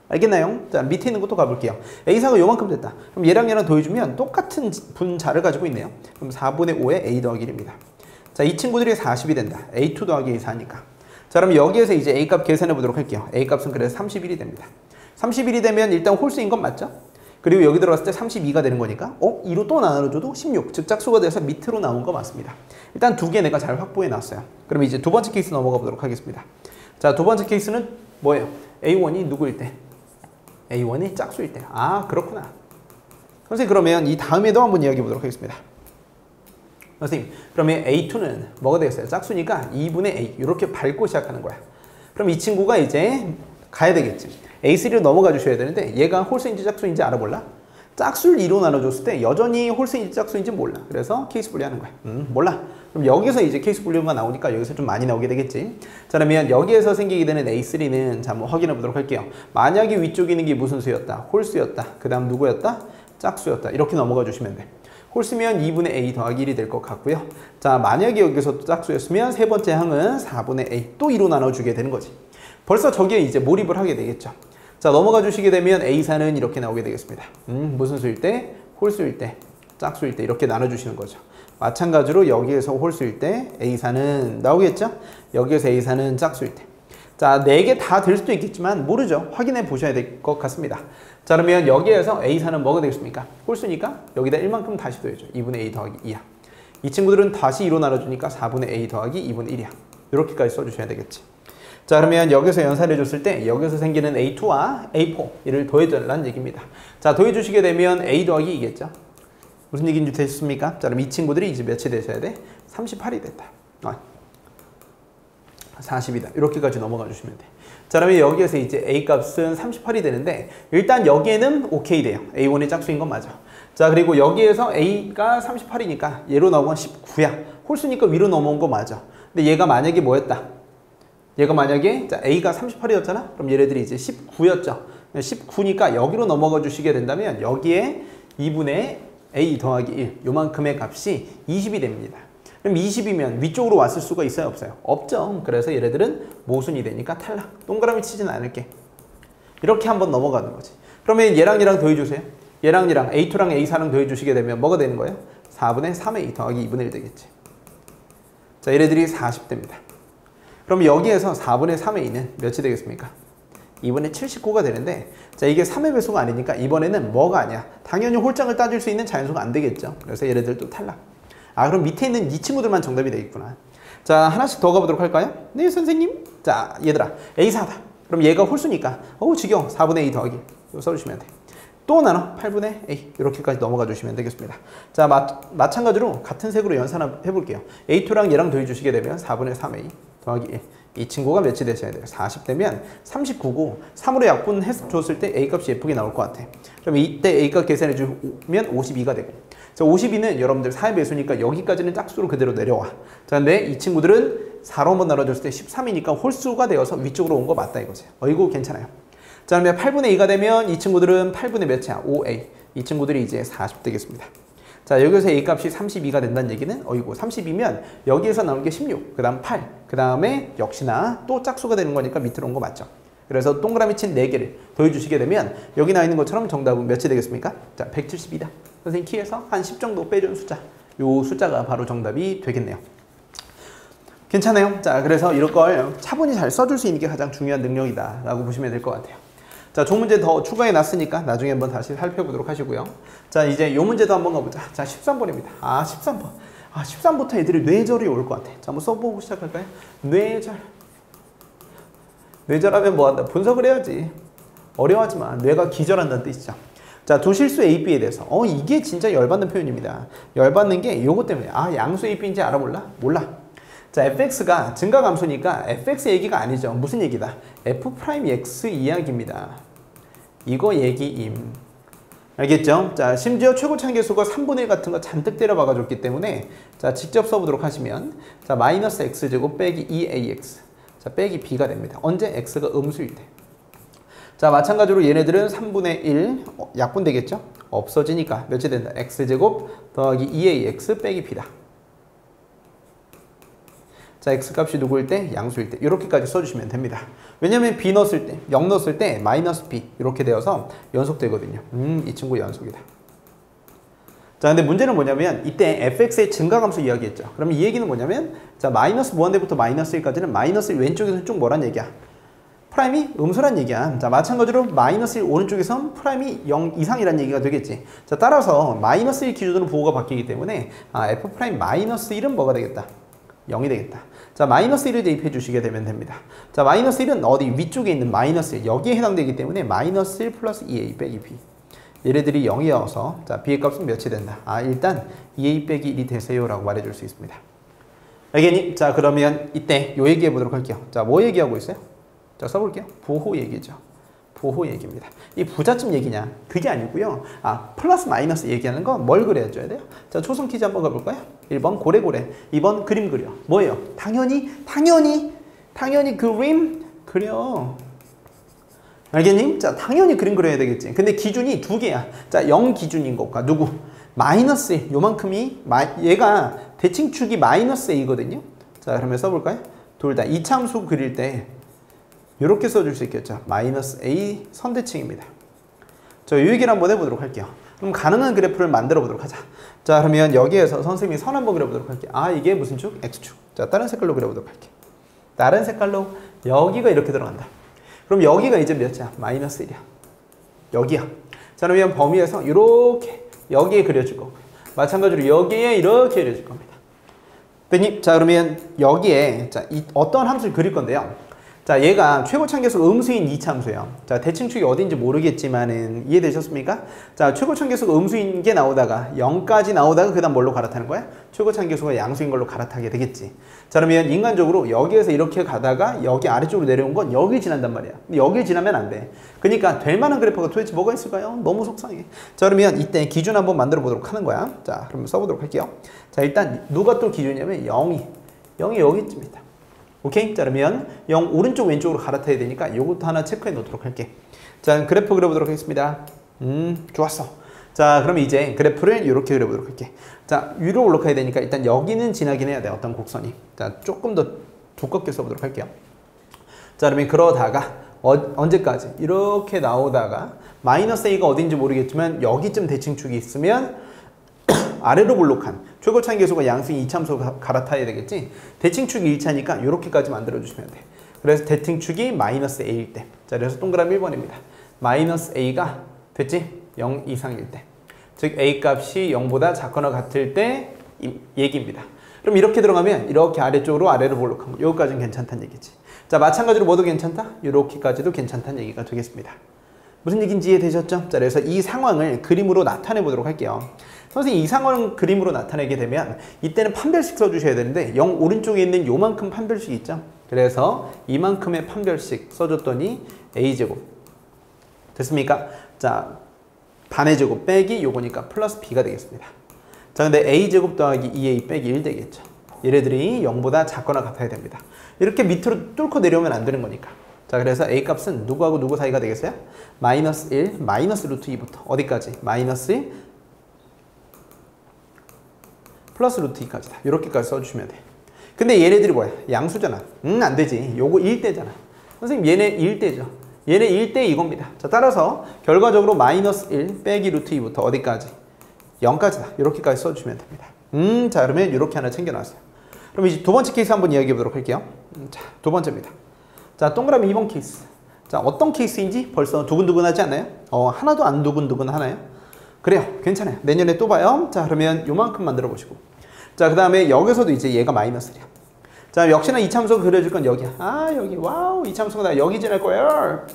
알겠나요? 자, 밑에 있는 것도 가볼게요. A4가 요만큼 됐다. 그럼 얘랑 더해주면 똑같은 분자를 가지고 있네요. 그럼 4분의 5의 A 더하기 1입니다. 자, 이 친구들이 40이 된다. A2 더하기 A4니까. 자, 그럼 여기에서 이제 A값 계산해 보도록 할게요. A값은 그래서 31이 됩니다. 31이 되면 일단 홀수인 건 맞죠? 그리고 여기 들어갔을 때 32가 되는 거니까 2로 또 나눠줘도 16, 즉 짝수가 돼서 밑으로 나온 거 맞습니다. 일단 두 개 내가 잘 확보해 놨어요. 그럼 이제 두 번째 케이스 넘어가 보도록 하겠습니다. 자, 두 번째 케이스는 뭐예요? A1이 누구일 때? A1이 짝수일 때. 아, 그렇구나. 선생님, 그러면 이 다음에도 한번 이야기해 보도록 하겠습니다. 선생님, 그러면 A2는 뭐가 되겠어요? 짝수니까 2분의 A 이렇게 밟고 시작하는 거야. 그럼 이 친구가 이제 가야 되겠지. A3로 넘어가 주셔야 되는데 얘가 홀수인지 짝수인지 알아볼라? 짝수를 2로 나눠줬을 때 여전히 홀수인지 짝수인지 몰라. 그래서 케이스 분리하는 거야. 몰라. 그럼 여기서 이제 케이스 분류가 나오니까 여기서 좀 많이 나오게 되겠지. 자, 그러면 여기에서 생기게 되는 A3는 자, 한번 확인해 보도록 할게요. 만약에 위쪽에 있는 게 무슨 수였다? 홀수였다. 그 다음 누구였다? 짝수였다. 이렇게 넘어가 주시면 돼. 홀수면 2분의 A 더하기 1이 될 것 같고요. 자, 만약에 여기서 또 짝수였으면 세 번째 항은 4분의 A 또 2로 나눠주게 되는 거지. 벌써 저기에 이제 몰입을 하게 되겠죠. 자, 넘어가 주시게 되면 A4는 이렇게 나오게 되겠습니다. 무슨 수일 때? 홀수일 때, 짝수일 때 이렇게 나눠주시는 거죠. 마찬가지로 여기에서 홀수일 때 A4는 나오겠죠? 여기에서 A4는 짝수일 때. 자, 4개 다 될 수도 있겠지만 모르죠. 확인해 보셔야 될 것 같습니다. 자, 그러면 여기에서 A4는 뭐가 되겠습니까? 홀수니까 여기다 1만큼 다시 더해줘. 2분의 A 더하기 2야. 이 친구들은 다시 2로 나눠주니까 4분의 A 더하기 2분의 1이야. 이렇게까지 써주셔야 되겠지. 자, 그러면 여기서 연산해 줬을 때 여기서 생기는 A2와 A4 이를 더해달라는 얘기입니다. 자, 더해 주시게 되면 A 더하기 2겠죠. 무슨 얘기인지 되셨습니까? 자, 그럼 이 친구들이 이제 몇이 되셔야 돼? 38이 됐다. 40이다. 이렇게까지 넘어가 주시면 돼. 자, 그러면 여기에서 이제 A 값은 38이 되는데 일단 여기에는 오케이 돼요. A1의 짝수인 건 맞아. 자, 그리고 여기에서 A가 38이니까 얘로 나온 건 19야. 홀수니까 위로 넘어온 거 맞아. 근데 얘가 만약에 뭐였다? 얘가 만약에 자, A가 38이었잖아? 그럼 얘네들이 이제 19였죠. 19니까 여기로 넘어가 주시게 된다면 여기에 2분의 A 더하기 1 요만큼의 값이 20이 됩니다. 그럼 20이면 위쪽으로 왔을 수가 있어요? 없어요? 없죠. 그래서 얘네들은 모순이 되니까 탈락. 동그라미 치진 않을게. 이렇게 한번 넘어가는 거지. 그러면 얘랑 더해주세요. 얘랑 A2랑 A4랑 더해주시게 되면 뭐가 되는 거예요? 4분의 3A 더하기 2분의 1 되겠지. 자, 얘네들이 40됩니다. 그럼 여기에서 4분의 3A는 몇이 되겠습니까? 2분의 79가 되는데 자, 이게 3의 배수가 아니니까 이번에는 뭐가 아니야? 당연히 홀장을 따질 수 있는 자연수가 안 되겠죠. 그래서 얘네들도 탈락. 아, 그럼 밑에 있는 이 친구들만 정답이 되겠구나. 자, 하나씩 더 가보도록 할까요? 네, 선생님. 자, 얘들아, A4다. 그럼 얘가 홀수니까 지겨워. 4분의 A 더하기 이거 써주시면 돼. 또 나눠 8분의 A 이렇게까지 넘어가 주시면 되겠습니다. 자, 마찬가지로 같은 색으로 연산해 볼게요. A2랑 얘랑 더해 주시게 되면 4분의 3A 더하기 1. 이 친구가 몇이 되셔야 돼요? 40 되면 39고 3으로 약분해 줬을 때 A값이 예쁘게 나올 것 같아. 그럼 이때 A값 계산해 주면 52가 되고 자, 52는 여러분들 4의 배수니까 여기까지는 짝수로 그대로 내려와. 자, 근데 이 친구들은 4로 한번 나눠줬을 때 13이니까 홀수가 되어서 위쪽으로 온 거 맞다 이거지. 이거 괜찮아요. 자, 그러면 8분의 2가 되면 이 친구들은 8분의 몇이야? 5A. 이 친구들이 이제 40 되겠습니다. 자, 여기서 A 값이 32가 된다는 얘기는 30이면 여기에서 나온 게 16, 그 다음 8, 그 다음에 역시나 또 짝수가 되는 거니까 밑으로 온 거 맞죠? 그래서 동그라미 친 4개를 더해주시게 되면 여기 나와 있는 것처럼 정답은 몇이 되겠습니까? 자, 170이다. 선생님 키에서 한 10 정도 빼준 숫자. 요 숫자가 바로 정답이 되겠네요. 괜찮아요? 자, 그래서 이런 걸 차분히 잘 써줄 수 있는 게 가장 중요한 능력이다 라고 보시면 될 것 같아요. 자, 조 문제 더 추가해 놨으니까 나중에 한번 다시 살펴보도록 하시고요. 자, 이제 요 문제도 한번 가보자. 자, 13번입니다. 13번. 13부터 애들이 뇌절이 올 것 같아. 자, 한번 써보고 시작할까요? 뇌절. 뇌절하면 뭐 한다? 분석을 해야지. 어려워하지 마. 뇌가 기절한다는 뜻이죠. 자, 두 실수 A, B에 대해서. 이게 진짜 열받는 표현입니다. 열받는 게 요거 때문에. 양수 A, B인지 알아 몰라? 몰라. 자, fx가 증가감수니까 fx 얘기가 아니죠. 무슨 얘기다? f'x 이야기입니다. 이거 얘기임. 알겠죠? 자, 심지어 최고 참계수가 3분의 1 같은 거 잔뜩 때려 박아줬기 때문에 자, 직접 써보도록 하시면 자, 마이너스 x제곱 빼기 2ax 자, 빼기 b가 됩니다. 언제? x가 음수일 때. 자, 마찬가지로 얘네들은 3분의 1 약분되겠죠? 없어지니까 몇이 된다? x제곱 더하기 2ax 빼기 b다. 자, x값이 누구일 때? 양수일 때. 이렇게까지 써주시면 됩니다. 왜냐면 b 넣었을 때, 0 넣었을 때 마이너스 b 이렇게 되어서 연속되거든요. 이 친구 연속이다. 자, 근데 문제는 뭐냐면 이때 fx의 증가감수 이야기했죠. 그러면 이 얘기는 뭐냐면 자, 마이너스 무한대부터 마이너스 1까지는 마이너스 1 왼쪽에서는 쭉 뭐란 얘기야? 프라임이 음수란 얘기야. 자, 마찬가지로 마이너스 1 오른쪽에선 프라임이 0 이상이란 얘기가 되겠지. 자, 따라서 마이너스 1 기준으로 부호가 바뀌기 때문에 f 프라임 마이너스 1은 뭐가 되겠다? 0이 되겠다. 자, 마이너스 1을 대입해 주시게 되면 됩니다. 자, 마이너스 1은 어디 위쪽에 있는 마이너스 1 여기에 해당되기 때문에 마이너스 1 플러스 2a 빼기 b 얘네들이 0이어서 자, b의 값은 몇이 된다? 일단 2a 빼기 1이 되세요 라고 말해줄 수 있습니다. 알겠니? 자, 그러면 이때 요 얘기해 보도록 할게요. 자, 뭐 얘기하고 있어요? 자, 써볼게요. 부호 얘기죠. 부호 얘기입니다. 이 부잣집 얘기냐? 그게 아니고요. 플러스 마이너스 얘기하는 건 뭘 그려줘야 돼요? 자, 초성 퀴즈 한번 가볼까요? 1번 고래고래, 2번 그림 그려. 뭐예요? 당연히 그림 그려. 알겠니? 자, 당연히 그림 그려야 되겠지. 근데 기준이 두 개야. 자, 0 기준인 것과 누구? 마이너스 1, 요만큼이 얘가 대칭축이 마이너스 a거든요. 자, 그러면 써볼까요? 둘 다 이차함수 그릴 때 이렇게 써줄 수 있겠죠. 마이너스 a 선대칭입니다. 자, 이 얘기를 한번 해보도록 할게요. 그럼 가능한 그래프를 만들어 보도록 하자. 자, 그러면 여기에서 선생님이 선 한번 그려보도록 할게요. 이게 무슨 축? x축. 자, 다른 색깔로 그려보도록 할게요. 다른 색깔로 여기가 이렇게 들어간다. 그럼 여기가 이제 몇이야? 마이너스 1이야. 여기야. 자, 그러면 범위에서 이렇게 여기에 그려줄 거고요. 마찬가지로 여기에 이렇게 그려줄 겁니다. 됐니? 자, 그러면 여기에 자, 어떤 함수를 그릴 건데요. 자, 얘가 최고 참계수가 음수인 2차 함수예요. 자, 대칭축이 어딘지 모르겠지만은 이해되셨습니까? 자, 최고 참계수가 음수인 게 나오다가 0까지 나오다가 그 다음 뭘로 갈아타는 거야? 최고 참계수가 양수인 걸로 갈아타게 되겠지. 자, 그러면 인간적으로 여기에서 이렇게 가다가 여기 아래쪽으로 내려온 건 여기 지난단 말이야. 근데 여기 지나면 안 돼. 그러니까 될 만한 그래프가 도대체 뭐가 있을까요? 너무 속상해. 자, 그러면 이때 기준 한번 만들어 보도록 하는 거야. 자, 그러면 써보도록 할게요. 자, 일단 누가 또 기준이냐면 0이 여기쯤이다. 오케이? 자, 그러면 0 오른쪽 왼쪽으로 갈아타야 되니까 이것도 하나 체크해 놓도록 할게. 자, 그래프 그려보도록 하겠습니다. 좋았어. 자, 그럼 이제 그래프를 이렇게 그려보도록 할게. 자, 위로 올라가야 되니까 일단 여기는 지나긴 해야 돼. 어떤 곡선이. 자, 조금 더 두껍게 써보도록 할게요. 자, 그러면 그러다가 언제까지? 이렇게 나오다가 마이너스 a가 어딘지 모르겠지만 여기쯤 대칭축이 있으면 아래로 볼록한 최고 참계수가 양수인 2차함수가 갈아타야 되겠지. 대칭축이 1차니까 이렇게까지 만들어주시면 돼. 그래서 대칭축이 마이너스 a일 때. 자, 그래서 동그라미 1번입니다. 마이너스 a가 됐지? 0 이상일 때. 즉 a 값이 0보다 작거나 같을 때 얘기입니다. 그럼 이렇게 들어가면 이렇게 아래쪽으로 아래로 볼록한 거. 여기까지는 괜찮다는 얘기지. 자, 마찬가지로 뭐도 괜찮다? 이렇게까지도 괜찮다는 얘기가 되겠습니다. 무슨 얘기인지 이해되셨죠? 자, 그래서 이 상황을 그림으로 나타내 보도록 할게요. 선생님, 이 상황을 그림으로 나타내게 되면 이때는 판별식 써주셔야 되는데 0 오른쪽에 있는 요만큼 판별식 있죠? 그래서 이만큼의 판별식 써줬더니 a제곱 됐습니까? 자, 반의 제곱 빼기 요거니까 플러스 b가 되겠습니다. 자, 근데 a제곱 더하기 2a 빼기 1 되겠죠? 얘네들이 0보다 작거나 같아야 됩니다. 이렇게 밑으로 뚫고 내려오면 안 되는 거니까. 자, 그래서 a 값은 누구하고 누구 사이가 되겠어요? 마이너스 1, 마이너스 루트 2부터 어디까지? 마이너스 1, 플러스 루트 2까지다. 이렇게까지 써주시면 돼. 근데 얘네들이 뭐야? 양수잖아. 안 되지. 요거 1대잖아. 선생님, 얘네 1대죠. 얘네 1대 이겁니다. 자, 따라서 결과적으로 마이너스 1 빼기 루트 2부터 어디까지? 0까지다. 이렇게까지 써주시면 됩니다. 자, 그러면 이렇게 하나 챙겨놨어요. 그럼 이제 두 번째 케이스 한번 이야기해 보도록 할게요. 자, 두 번째입니다. 자, 동그라미 2번 케이스. 자, 어떤 케이스인지 벌써 두근두근하지 않나요? 하나도 안 두근두근하나요? 그래요. 괜찮아요. 내년에 또 봐요. 자, 그러면 요만큼 만들어 보시고. 자, 그 다음에 여기서도 이제 얘가 마이너스 1이야. 자, 역시나 이참수가 그려줄 건 여기야. 여기. 와우, 이참수가 나 여기 지날 거야.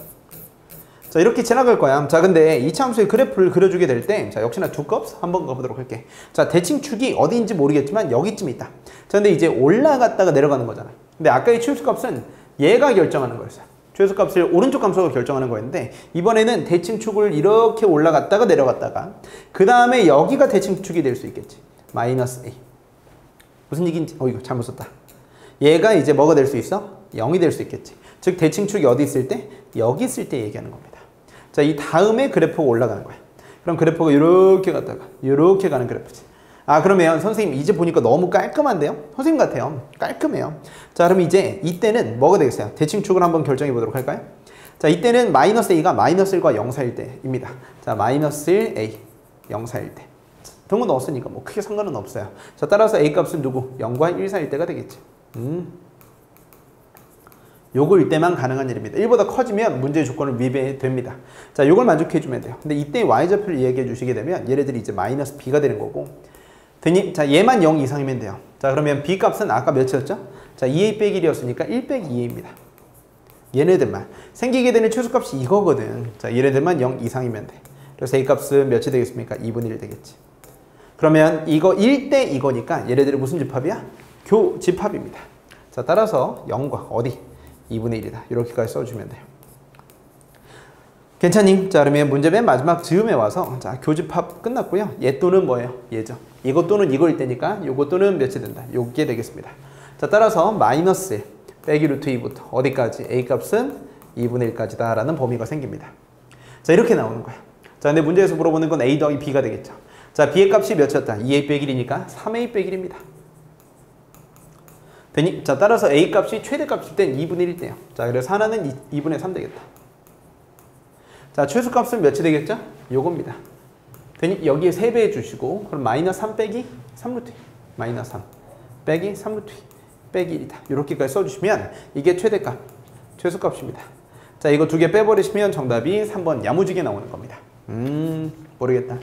자, 이렇게 지나갈 거야. 자, 근데 이참수의 그래프를 그려주게 될 때, 자, 역시나 두 값 한번 가보도록 할게. 자, 대칭축이 어디인지 모르겠지만 여기쯤 있다. 자, 근데 이제 올라갔다가 내려가는 거잖아. 근데 아까 이 최소값은 얘가 결정하는 거였어요. 최소값을 오른쪽 함수가 결정하는 거였는데, 이번에는 대칭축을 이렇게 올라갔다가 내려갔다가, 그 다음에 여기가 대칭축이 될 수 있겠지. 마이너스 A. 무슨 얘기인지, 이거 잘못 썼다. 얘가 이제 뭐가 될 수 있어? 0이 될 수 있겠지. 즉, 대칭축이 어디 있을 때? 여기 있을 때 얘기하는 겁니다. 자, 이 다음에 그래프가 올라가는 거야. 그럼 그래프가 이렇게 갔다가 이렇게 가는 그래프지. 그러면 선생님 이제 보니까 너무 깔끔한데요? 선생님 같아요. 깔끔해요. 자, 그럼 이제 이때는 뭐가 되겠어요? 대칭축을 한번 결정해 보도록 할까요? 자, 이때는 마이너스 A가 마이너스 1과 0 사이일 때입니다. 자, 마이너스 1 A 0 사이일 때. 그런 거 넣었으니까 뭐 크게 상관은 없어요. 자, 따라서 A 값은 누구? 0과 1 사이일 때가 되겠지. 요거일 때만 가능한 일입니다. 1보다 커지면 문제의 조건을 위배됩니다. 자, 요걸 만족해 주면 돼요. 근데 이때 y좌표를 이야기해 주시게 되면 얘네들이 이제 마이너스 b가 되는 거고, 자, 얘만 0 이상이면 돼요. 자, 그러면 b 값은 아까 몇이었죠? 자, 2a 빼기 1이었으니까 1 빼기 2a입니다. 얘네들만 생기게 되는 최소값이 이거거든. 자, 얘네들만 0 이상이면 돼. 그래서 a 값은 몇이 되겠습니까? 2분의 1 되겠지. 그러면 이거 1대 이거니까 얘네들이 무슨 집합이야? 교집합입니다. 자, 따라서 0과 어디? 2분의 1이다. 이렇게까지 써주면 돼요. 괜찮니? 자, 그러면 문제 맨 마지막 즈음에 와서, 자, 교집합 끝났고요. 얘 또는 뭐예요? 얘죠. 이거 또는 이거일 때니까 요거 또는 몇이 된다. 요게 되겠습니다. 자, 따라서 마이너스 1 빼기 루트 2부터 어디까지? A 값은 2분의 1까지다 라는 범위가 생깁니다. 자, 이렇게 나오는 거야. 자, 근데 문제에서 물어보는 건 A 더하기 B가 되겠죠. 자, B의 값이 몇이었다? 2A 빼기 1이니까 3A 빼기 1입니다. 되니? 자, 따라서 A 값이 최대값일 땐 2분의 1일 때요. 자, 그래서 하나는 2분의 3 되겠다. 자, 최소값은 몇이 되겠죠? 요겁니다. 되니? 여기에 3배 해주시고, 그럼 마이너스 3 빼기 3루트 2. 마이너스 3 빼기 3루트 2 빼기 1이다. 이렇게까지 써주시면 이게 최대값, 최소값입니다. 자, 이거 두 개 빼버리시면 정답이 3번 야무지게 나오는 겁니다. 모르겠다.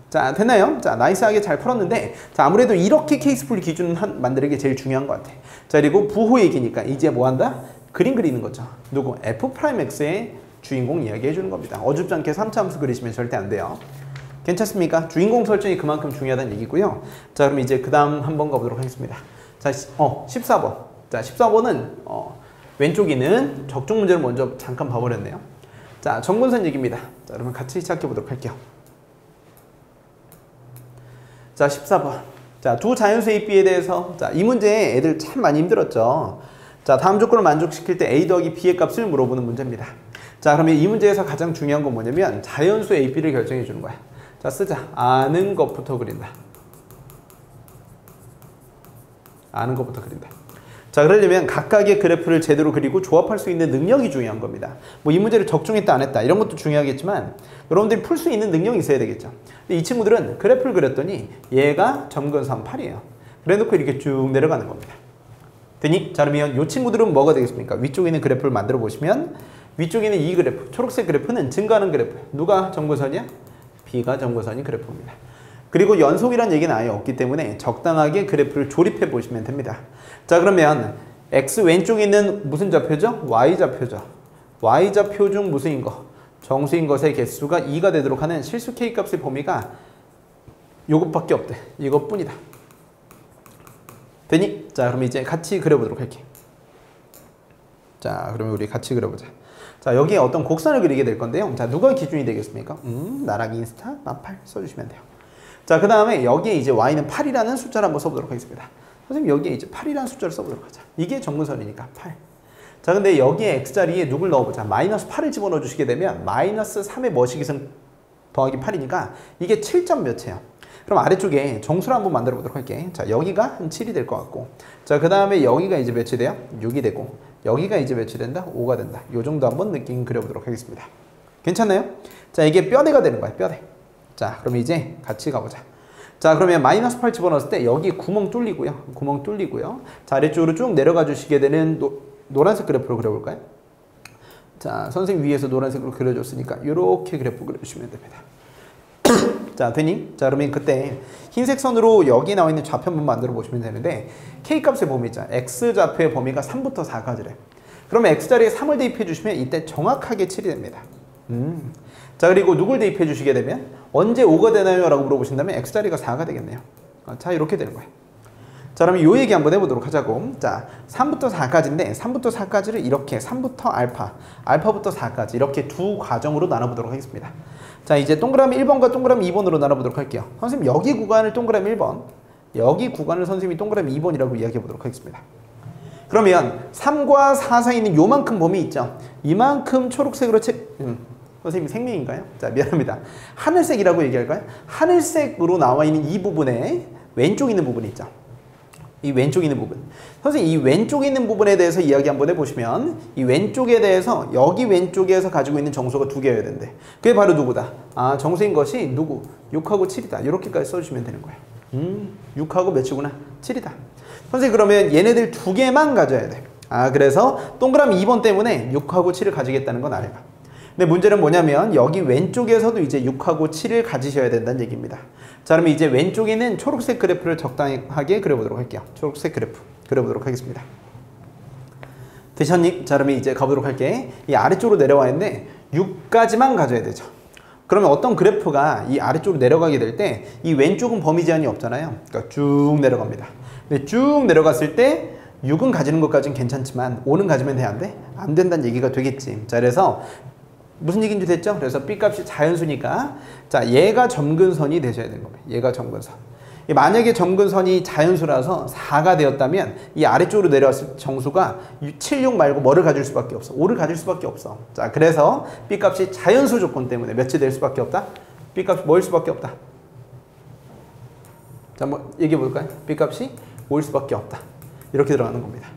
자, 됐나요? 자, 나이스하게 잘 풀었는데, 자, 아무래도 이렇게 케이스 풀이 기준 만드는 게 제일 중요한 것 같아. 자, 그리고 부호 얘기니까 이제 뭐 한다? 그림 그리는 거죠. 누구? F'X의 주인공 이야기 해주는 겁니다. 어줍지 않게 3차 함수 그리시면 절대 안 돼요. 괜찮습니까? 주인공 설정이 그만큼 중요하다는 얘기고요. 자, 그럼 이제 그 다음 한번 가보도록 하겠습니다. 자, 14번. 자, 14번은 왼쪽에 있는 적중 문제를 먼저 잠깐 봐버렸네요. 자, 정근선 얘기입니다. 자, 그러면 같이 시작해 보도록 할게요. 자, 14번. 자, 두 자연수 A, B에 대해서, 자, 이 문제 애들 참 많이 힘들었죠. 자, 다음 조건을 만족시킬 때 A 더하기 B의 값을 물어보는 문제입니다. 자, 그러면 이 문제에서 가장 중요한 건 뭐냐면 자연수 A, B를 결정해 주는 거야. 자, 쓰자. 아는 것부터 그린다. 아는 것부터 그린다. 자, 그러려면 각각의 그래프를 제대로 그리고 조합할 수 있는 능력이 중요한 겁니다. 뭐 이 문제를 적중했다 안 했다 이런 것도 중요하겠지만 여러분들이 풀 수 있는 능력이 있어야 되겠죠. 근데 이 친구들은 그래프를 그렸더니 얘가 점근선 8이에요. 그래 놓고 이렇게 쭉 내려가는 겁니다. 되니? 자, 그러면 이 친구들은 뭐가 되겠습니까? 위쪽에 있는 그래프를 만들어 보시면 위쪽에 있는 이 그래프, 초록색 그래프는 증가하는 그래프. 누가 점근선이야? B가 점근선인 그래프입니다. 그리고 연속이라는 얘기는 아예 없기 때문에 적당하게 그래프를 조립해 보시면 됩니다. 자, 그러면 X 왼쪽에 있는 무슨 좌표죠? Y좌표죠. Y좌표 중 무슨인 거? 정수인 것의 개수가 2가 되도록 하는 실수 K값의 범위가 요것밖에 없대. 이것뿐이다. 되니? 자, 그럼 이제 같이 그려보도록 할게. 자, 그러면 우리 같이 그려보자. 자, 여기에 어떤 곡선을 그리게 될 건데요. 자, 누가 기준이 되겠습니까? 나랑 인스타 8 써주시면 돼요. 자, 그 다음에 여기에 이제 y는 8이라는 숫자를 한번 써보도록 하겠습니다. 선생님, 여기에 이제 8이라는 숫자를 써보도록 하자. 이게 정근선이니까 8. 자, 근데 여기에 x자리에 누굴 넣어보자. 마이너스 8을 집어넣어 주시게 되면 마이너스 3의 뭐시기승 더하기 8이니까 이게 7점 몇이에요. 그럼 아래쪽에 정수를 한번 만들어 보도록 할게. 자, 여기가 한 7이 될 것 같고, 자, 그 다음에 여기가 이제 몇이 돼요? 6이 되고, 여기가 이제 몇이 된다? 5가 된다. 요 정도 한번 느낌 그려보도록 하겠습니다. 괜찮나요? 자, 이게 뼈대가 되는 거야, 뼈대. 자, 그럼 이제 같이 가보자. 자, 그러면 마이너스 8 집어넣었을 때 여기 구멍 뚫리고요. 자, 아래쪽으로 쭉 내려가 주시게 되는 노란색 그래프로 그려볼까요? 자, 선생님 위에서 노란색으로 그려줬으니까 이렇게 그래프 그려주시면 됩니다. 자, 되니? 자, 그러면 그때 흰색 선으로 여기 나와 있는 좌표 한번 만들어 보시면 되는데 K값의 범위 있잖아. X좌표의 범위가 3부터 4까지래. 그러면 X자리에 3을 대입해 주시면 이때 정확하게 7이 됩니다. 자, 그리고 누굴 대입해 주시게 되면 언제 5가 되나요? 라고 물어보신다면 X자리가 4가 되겠네요. 자, 이렇게 되는 거예요. 자, 그러면 요 얘기 한번 해보도록 하자고. 자, 3부터 4까지인데 3부터 4까지를 이렇게 3부터 알파, 알파부터 4까지 이렇게 두 과정으로 나눠보도록 하겠습니다. 자, 이제 동그라미 1번과 동그라미 2번으로 나눠보도록 할게요. 선생님 여기 구간을 동그라미 1번, 여기 구간을 선생님이 동그라미 2번이라고 이야기해보도록 하겠습니다. 그러면 3과 4 사이에 있는 요만큼 범위 있죠? 이만큼 초록색으로 선생님 생명인가요? 자, 미안합니다. 하늘색이라고 얘기할까요? 하늘색으로 나와 있는 이 부분에 왼쪽 있는 부분이 있죠. 이 왼쪽 있는 부분. 선생님 이 왼쪽에 있는 부분에 대해서 이야기 한번 해보시면 이 왼쪽에 대해서 여기 왼쪽에서 가지고 있는 정수가 2개여야 된대. 그게 바로 누구다? 아, 정수인 것이 누구? 6하고 7이다. 이렇게까지 써주시면 되는 거예요. 6하고 몇이구나? 7이다. 선생님 그러면 얘네들 2개만 가져야 돼. 아, 그래서 동그라미 2번 때문에 6하고 7을 가지겠다는 건 아래가. 근데 문제는 뭐냐면 여기 왼쪽에서도 이제 6하고 7을 가지셔야 된다는 얘기입니다. 자, 그러면 이제 왼쪽에는 초록색 그래프를 적당하게 그려보도록 할게요. 초록색 그래프 그려보도록 하겠습니다. 되셨니? 자, 그러면 이제 가보도록 할게. 이 아래쪽으로 내려와 있는데 6까지만 가져야 되죠. 그러면 어떤 그래프가 이 아래쪽으로 내려가게 될 때 이 왼쪽은 범위 제한이 없잖아요. 그러니까 쭉 내려갑니다. 근데 쭉 내려갔을 때 6은 가지는 것까지는 괜찮지만 5는 가지면 돼? 안 돼? 안 된다는 얘기가 되겠지. 자, 그래서 무슨 얘기인지 됐죠? 그래서 B값이 자연수니까 자, 얘가 점근선이 되셔야 되는 겁니다. 얘가 점근선. 만약에 점근선이 자연수라서 4가 되었다면 이 아래쪽으로 내려왔을 정수가 7, 6 말고 뭐를 가질 수밖에 없어? 5를 가질 수밖에 없어. 자, 그래서 B값이 자연수 조건 때문에 몇이 될 수밖에 없다? B값이 뭐일 수밖에 없다? 자, 한번 얘기해 볼까요? B값이 5일 수밖에 없다. 이렇게 들어가는 겁니다.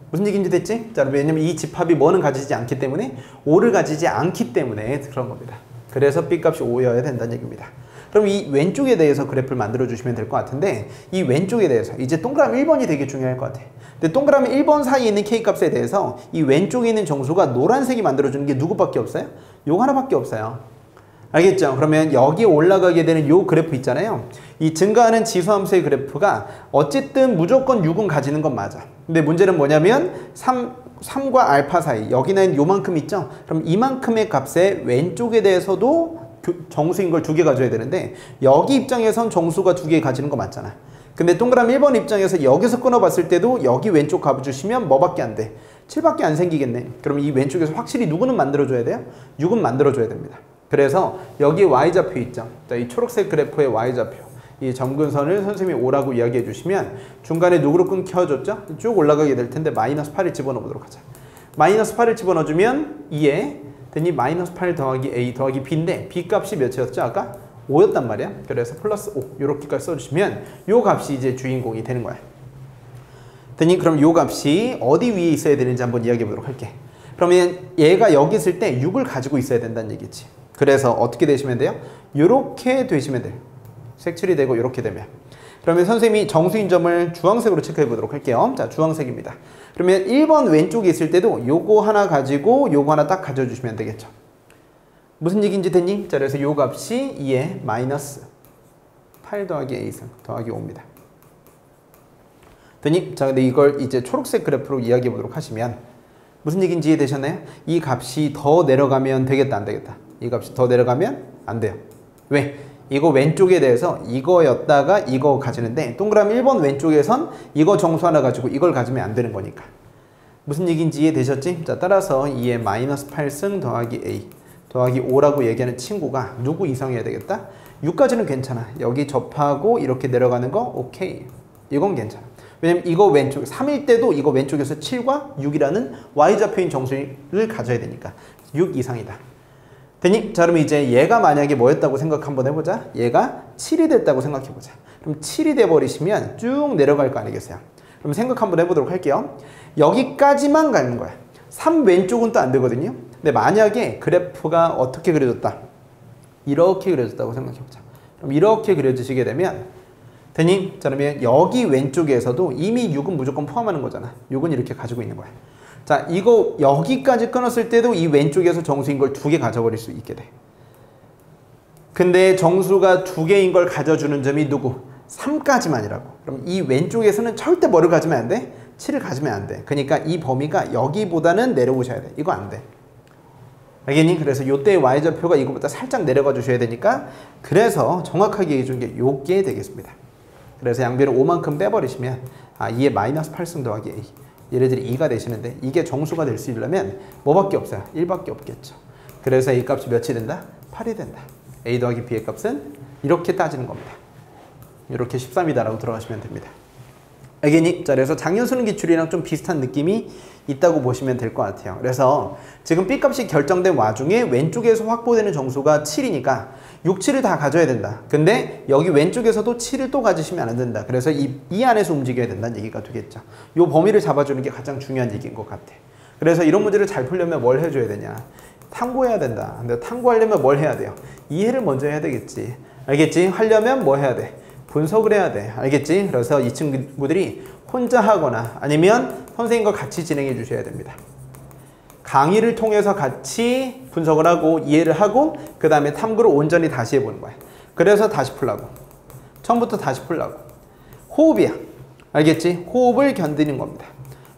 무슨 얘기인지 됐지? 자, 왜냐면 이 집합이 뭐는 가지지 않기 때문에 5를 가지지 않기 때문에 그런 겁니다. 그래서 B값이 5여야 된다는 얘기입니다. 그럼 이 왼쪽에 대해서 그래프를 만들어 주시면 될 것 같은데 이 왼쪽에 대해서 이제 동그라미 1번이 되게 중요할 것 같아. 근데 동그라미 1번 사이에 있는 K값에 대해서 이 왼쪽에 있는 정수가 노란색이 만들어주는 게 누구밖에 없어요? 요거 하나밖에 없어요. 알겠죠? 그러면 여기 올라가게 되는 요 그래프 있잖아요. 이 증가하는 지수함수의 그래프가 어쨌든 무조건 6은 가지는 건 맞아. 근데 문제는 뭐냐면 3과 알파 사이 여기는 요만큼 있죠? 그럼 이만큼의 값의 왼쪽에 대해서도 정수인 걸 2개 가져야 되는데 여기 입장에선 정수가 2개 가지는 거 맞잖아. 근데 동그라미 1번 입장에서 여기서 끊어봤을 때도 여기 왼쪽 값주시면 뭐밖에 안 돼? 7밖에 안 생기겠네. 그럼 이 왼쪽에서 확실히 누구는 만들어줘야 돼요? 6은 만들어줘야 됩니다. 그래서 여기 Y좌표 있죠. 자, 이 초록색 그래프의 Y좌표. 이 점근선을 선생님이 5라고 이야기해 주시면 중간에 누구로 끊겨졌죠? 쭉 올라가게 될 텐데 마이너스 8을 집어넣어 보도록 하자. 마이너스 8을 집어넣어주면 2에 됐니? 마이너스 8 더하기 A 더하기 B인데 B 값이 몇이었죠? 아까? 5였단 말이야. 그래서 플러스 5 이렇게까지 써주시면 요 값이 이제 주인공이 되는 거야. 됐니? 그럼 요 값이 어디 위에 있어야 되는지 한번 이야기해 보도록 할게. 그러면 얘가 여기 있을 때 6을 가지고 있어야 된다는 얘기지. 그래서 어떻게 되시면 돼요? 요렇게 되시면 돼요. 색칠이 되고 이렇게 되면. 그러면 선생님이 정수인 점을 주황색으로 체크해 보도록 할게요. 자, 주황색입니다. 그러면 1번 왼쪽에 있을 때도 요거 하나 가지고 요거 하나 딱 가져주시면 되겠죠. 무슨 얘기인지 됐니? 자, 그래서 요 값이 2에 마이너스 8 더하기 A승 더하기 5입니다. 됐니? 자, 근데 이걸 이제 초록색 그래프로 이야기해 보도록 하시면 무슨 얘기인지 이해되셨나요? 이 값이 더 내려가면 되겠다, 안 되겠다? 이 값이 더 내려가면 안 돼요. 왜? 이거 왼쪽에 대해서 이거였다가 이거 가지는데 동그라미 1번 왼쪽에선 이거 정수 하나 가지고 이걸 가지면 안 되는 거니까. 무슨 얘기인지 이해되셨지? 자, 따라서 2에 마이너스 8승 더하기 A 더하기 5라고 얘기하는 친구가 누구 이상해야 되겠다? 6까지는 괜찮아. 여기 접하고 이렇게 내려가는 거 오케이. 이건 괜찮아. 왜냐면 이거 왼쪽 3일 때도 이거 왼쪽에서 7과 6이라는 Y좌표인 정수를 가져야 되니까 6 이상이다. 됐니? 자, 그럼 이제 얘가 만약에 뭐였다고 생각 한번 해보자. 얘가 7이 됐다고 생각해보자. 그럼 7이 돼버리시면 쭉 내려갈 거 아니겠어요? 그럼 생각 한번 해보도록 할게요. 여기까지만 가는 거야. 3 왼쪽은 또 안 되거든요. 근데 만약에 그래프가 어떻게 그려졌다? 이렇게 그려졌다고 생각해보자. 그럼 이렇게 그려지시게 되면 되니? 자, 그러면 여기 왼쪽에서도 이미 6은 무조건 포함하는 거잖아. 6은 이렇게 가지고 있는 거야. 자, 이거 여기까지 끊었을 때도 이 왼쪽에서 정수인 걸 2개 가져버릴 수 있게 돼. 근데 정수가 2개인 걸 가져주는 점이 누구? 3까지만이라고. 그럼 이 왼쪽에서는 절대 뭐를 가지면 안 돼? 7을 가지면 안 돼. 그러니까 이 범위가 여기보다는 내려오셔야 돼. 이거 안 돼. 알겠니? 그래서 요때의 y좌표가 이거보다 살짝 내려가 주셔야 되니까 그래서 정확하게 해준 게 요게 되겠습니다. 그래서 양변을 5만큼 빼버리시면 2의 마이너스 8승 더하기 a. 얘네들이 2가 되시는데 이게 정수가 될 수 있려면 뭐밖에 없어요? 1밖에 없겠죠. 그래서 a 값이 몇이 된다? 8이 된다. a 더하기 b의 값은 이렇게 따지는 겁니다. 이렇게 13이다라고 들어가시면 됩니다. 알겠니? 자, 그래서 장연수능 기출이랑 좀 비슷한 느낌이 있다고 보시면 될 것 같아요. 그래서 지금 B값이 결정된 와중에 왼쪽에서 확보되는 정수가 7이니까 6, 7을 다 가져야 된다. 근데 여기 왼쪽에서도 7을 또 가지시면 안 된다. 그래서 이 안에서 움직여야 된다는 얘기가 되겠죠. 이 범위를 잡아주는 게 가장 중요한 얘기인 것 같아. 그래서 이런 문제를 잘 풀려면 뭘 해줘야 되냐? 탐구해야 된다. 근데 탐구하려면 뭘 해야 돼요? 이해를 먼저 해야 되겠지. 알겠지? 하려면 뭐 해야 돼? 분석을 해야 돼. 알겠지? 그래서 이 친구들이 혼자 하거나 아니면 선생님과 같이 진행해 주셔야 됩니다. 강의를 통해서 같이 분석을 하고 이해를 하고 그 다음에 탐구를 온전히 다시 해보는 거야. 그래서 다시 풀라고. 처음부터 다시 풀라고. 호흡이야. 알겠지? 호흡을 견디는 겁니다.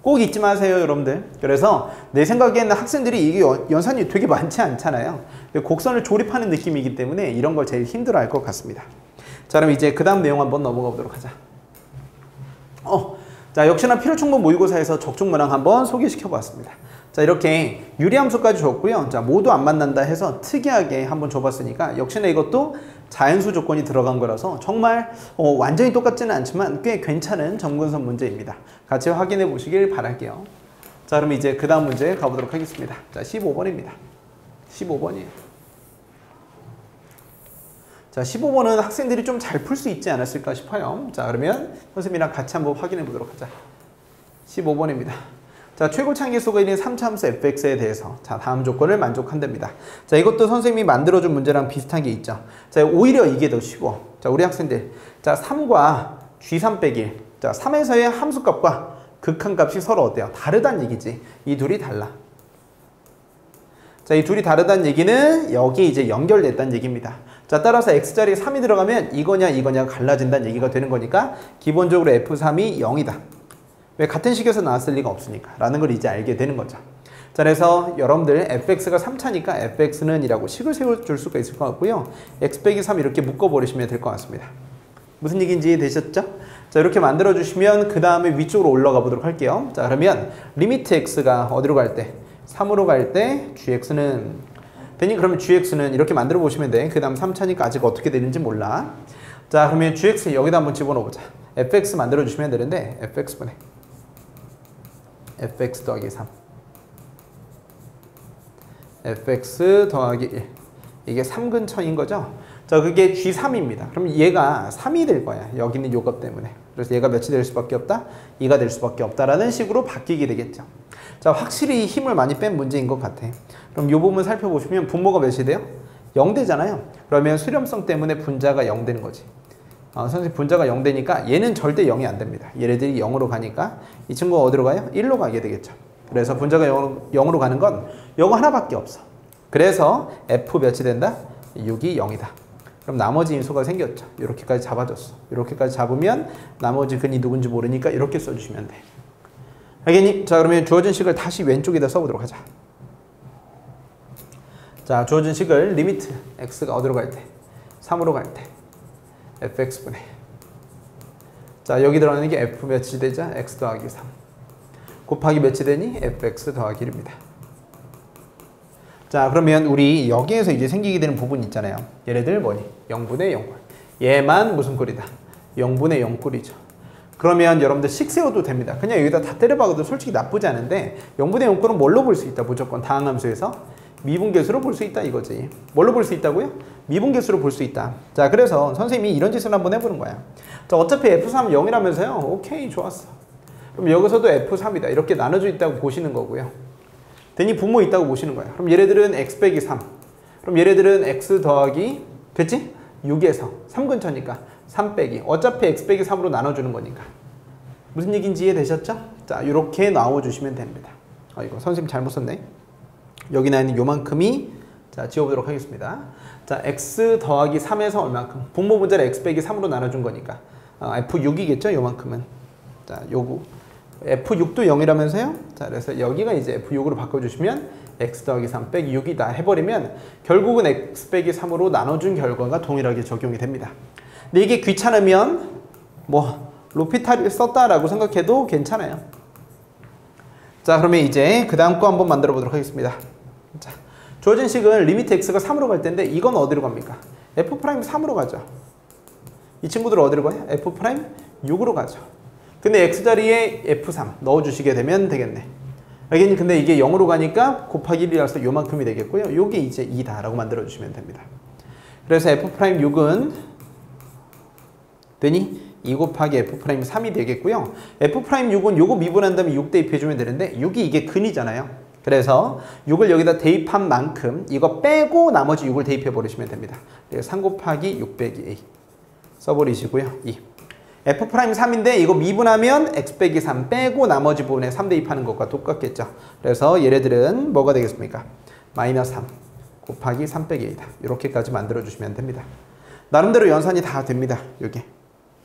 꼭 잊지 마세요, 여러분들. 그래서 내 생각에는 학생들이 이게 연산이 되게 많지 않잖아요. 곡선을 조립하는 느낌이기 때문에 이런 걸 제일 힘들어 할 것 같습니다. 자, 그럼 이제 그 다음 내용 한번 넘어가 보도록 하자. 자, 역시나 필요충분 모의고사에서 적중문항 한번 소개시켜 보았습니다. 자, 이렇게 유리함수까지 줬고요. 자, 모두 안 만난다 해서 특이하게 한번 줘봤으니까 역시나 이것도 자연수 조건이 들어간 거라서 정말 완전히 똑같지는 않지만 꽤 괜찮은 점근선 문제입니다. 같이 확인해 보시길 바랄게요. 자, 그럼 이제 그 다음 문제 가보도록 하겠습니다. 자, 15번입니다. 15번이에요. 자, 15번은 학생들이 좀 잘 풀 수 있지 않았을까 싶어요. 자, 그러면 선생님이랑 같이 한번 확인해 보도록 하자. 15번입니다. 자, 최고 창의수가 있는 3차함수 fx에 대해서 자, 다음 조건을 만족한답니다. 자, 이것도 선생님이 만들어준 문제랑 비슷한 게 있죠. 자, 오히려 이게 더 쉬워. 자, 우리 학생들. 자, 3과 g3 빼기 1. 자, 3에서의 함수값과 극한값이 서로 어때요? 다르다는 얘기지. 이 둘이 달라. 자, 이 둘이 다르다는 얘기는 여기 이제 연결됐다는 얘기입니다. 자, 따라서 x자리에 3이 들어가면 이거냐가 갈라진다는 얘기가 되는 거니까 기본적으로 f3이 0이다. 왜? 같은 식에서 나왔을 리가 없으니까 라는 걸 이제 알게 되는 거죠. 자, 그래서 여러분들 fx가 3차니까 fx는 이라고 식을 세워줄 수가 있을 것 같고요. x 빼기 3 이렇게 묶어버리시면 될 것 같습니다. 무슨 얘기인지 되셨죠? 자, 이렇게 만들어주시면 그 다음에 위쪽으로 올라가 보도록 할게요. 자, 그러면 리미트 x가 어디로 갈 때? 3으로 갈 때 gx는 되니? 그러면 gx는 이렇게 만들어 보시면 돼. 그 다음 3차니까 아직 어떻게 되는지 몰라. 자, 그러면 gx 여기다 한번 집어넣어 보자. fx 만들어 주시면 되는데 fx분의 fx 더하기 3 fx 더하기 1 이게 3 근처인 거죠. 자, 그게 g3입니다. 그럼 얘가 3이 될 거야. 여기 있는 요것 때문에. 그래서 얘가 몇이 될 수밖에 없다? 2가 될 수밖에 없다라는 식으로 바뀌게 되겠죠. 자, 확실히 힘을 많이 뺀 문제인 것 같아. 그럼 이 부분 살펴보시면 분모가 몇이 돼요? 0 되잖아요. 그러면 수렴성 때문에 분자가 0 되는 거지. 선생님 분자가 0 되니까 얘는 절대 0이 안 됩니다. 얘네들이 0으로 가니까 이 친구가 어디로 가요? 1로 가게 되겠죠. 그래서 분자가 0으로 가는 건 요거 하나밖에 없어. 그래서 f 몇이 된다? 6이 0이다. 그럼 나머지 인수가 생겼죠. 이렇게까지 잡아줬어. 이렇게까지 잡으면 나머지 근이 누군지 모르니까 이렇게 써주시면 돼. 알겠니? 자, 그러면 주어진 식을 다시 왼쪽에다 써보도록 하자. 자, 주어진 식을 리미트 x가 어디로 갈 때? 3으로 갈 때 fx분의 자, 여기 들어가는 게 f 몇이 되자? x 더하기 3 곱하기 몇이 되니? fx 더하기 1입니다. 자, 그러면 우리 여기에서 이제 생기게 되는 부분 있잖아요. 얘네들 뭐니? 0분의 0꼴. 얘만 무슨 꼴이다? 0분의 0꼴이죠. 그러면 여러분들 식 세워도 됩니다. 그냥 여기다 다 때려박아도 솔직히 나쁘지 않은데 0분의 0꼴은 뭘로 볼 수 있다? 무조건 다항함수에서 미분계수로 볼 수 있다 이거지. 뭘로 볼 수 있다고요? 미분계수로 볼 수 있다. 자, 그래서 선생님이 이런 짓을 한번 해보는 거야. 자, 어차피 F3은 0이라면서요? 오케이, 좋았어. 그럼 여기서도 F3이다. 이렇게 나눠져 있다고 보시는 거고요. 대니 분모 있다고 보시는 거야. 그럼 얘네들은 x 빼기 3. 그럼 얘네들은 x 더하기, 됐지? 6에서 3 근처니까 3 빼기 어차피 x 빼기 3으로 나눠주는 거니까 무슨 얘기인지 이해되셨죠? 자, 이렇게 나와주시면 됩니다. 이거 선생님 잘못 썼네. 여기 나 있는 요만큼이 자 지워보도록 하겠습니다. 자, x 더하기 3에서 얼만큼? 분모 분자를 x 빼기 3으로 나눠준 거니까 f6이겠죠? 요만큼은. 자, 요거 f6도 0이라면서요? 자, 그래서 여기가 이제 f6으로 바꿔주시면 x 더하기 3 빼기 6이다 해버리면 결국은 x 빼기 3으로 나눠준 결과가 동일하게 적용이 됩니다. 근데 이게 귀찮으면 뭐 로피탈을 썼다라고 생각해도 괜찮아요. 자, 그러면 이제 그 다음 거 한번 만들어 보도록 하겠습니다. 자, 주어진 식은 리미트 x가 3으로 갈 텐데 이건 어디로 갑니까? f' 3으로 가죠. 이 친구들 어디로 가요? f' 6으로 가죠. 근데 x자리에 f3 넣어주시게 되면 되겠네. 여기는 근데 이게 0으로 가니까 곱하기 1이라서 요만큼이 되겠고요. 요게 이제 2다 라고 만들어주시면 됩니다. 그래서 f'6은 되니 2 곱하기 f'3이 되겠고요. f'6은 요거 미분한 다음에 6 대입해주면 되는데 6이 이게 근이잖아요. 그래서 6을 여기다 대입한 만큼 이거 빼고 나머지 6을 대입해 버리시면 됩니다. 3 곱하기 6 빼기 a 써버리시고요. 2 f'3인데 이거 미분하면 x 빼기 3 빼고 나머지 부분에 3 대입하는 것과 똑같겠죠. 그래서 얘네들은 뭐가 되겠습니까? 마이너스 3 곱하기 3 빼기 a다. 이렇게까지 만들어주시면 됩니다. 나름대로 연산이 다 됩니다. 요게.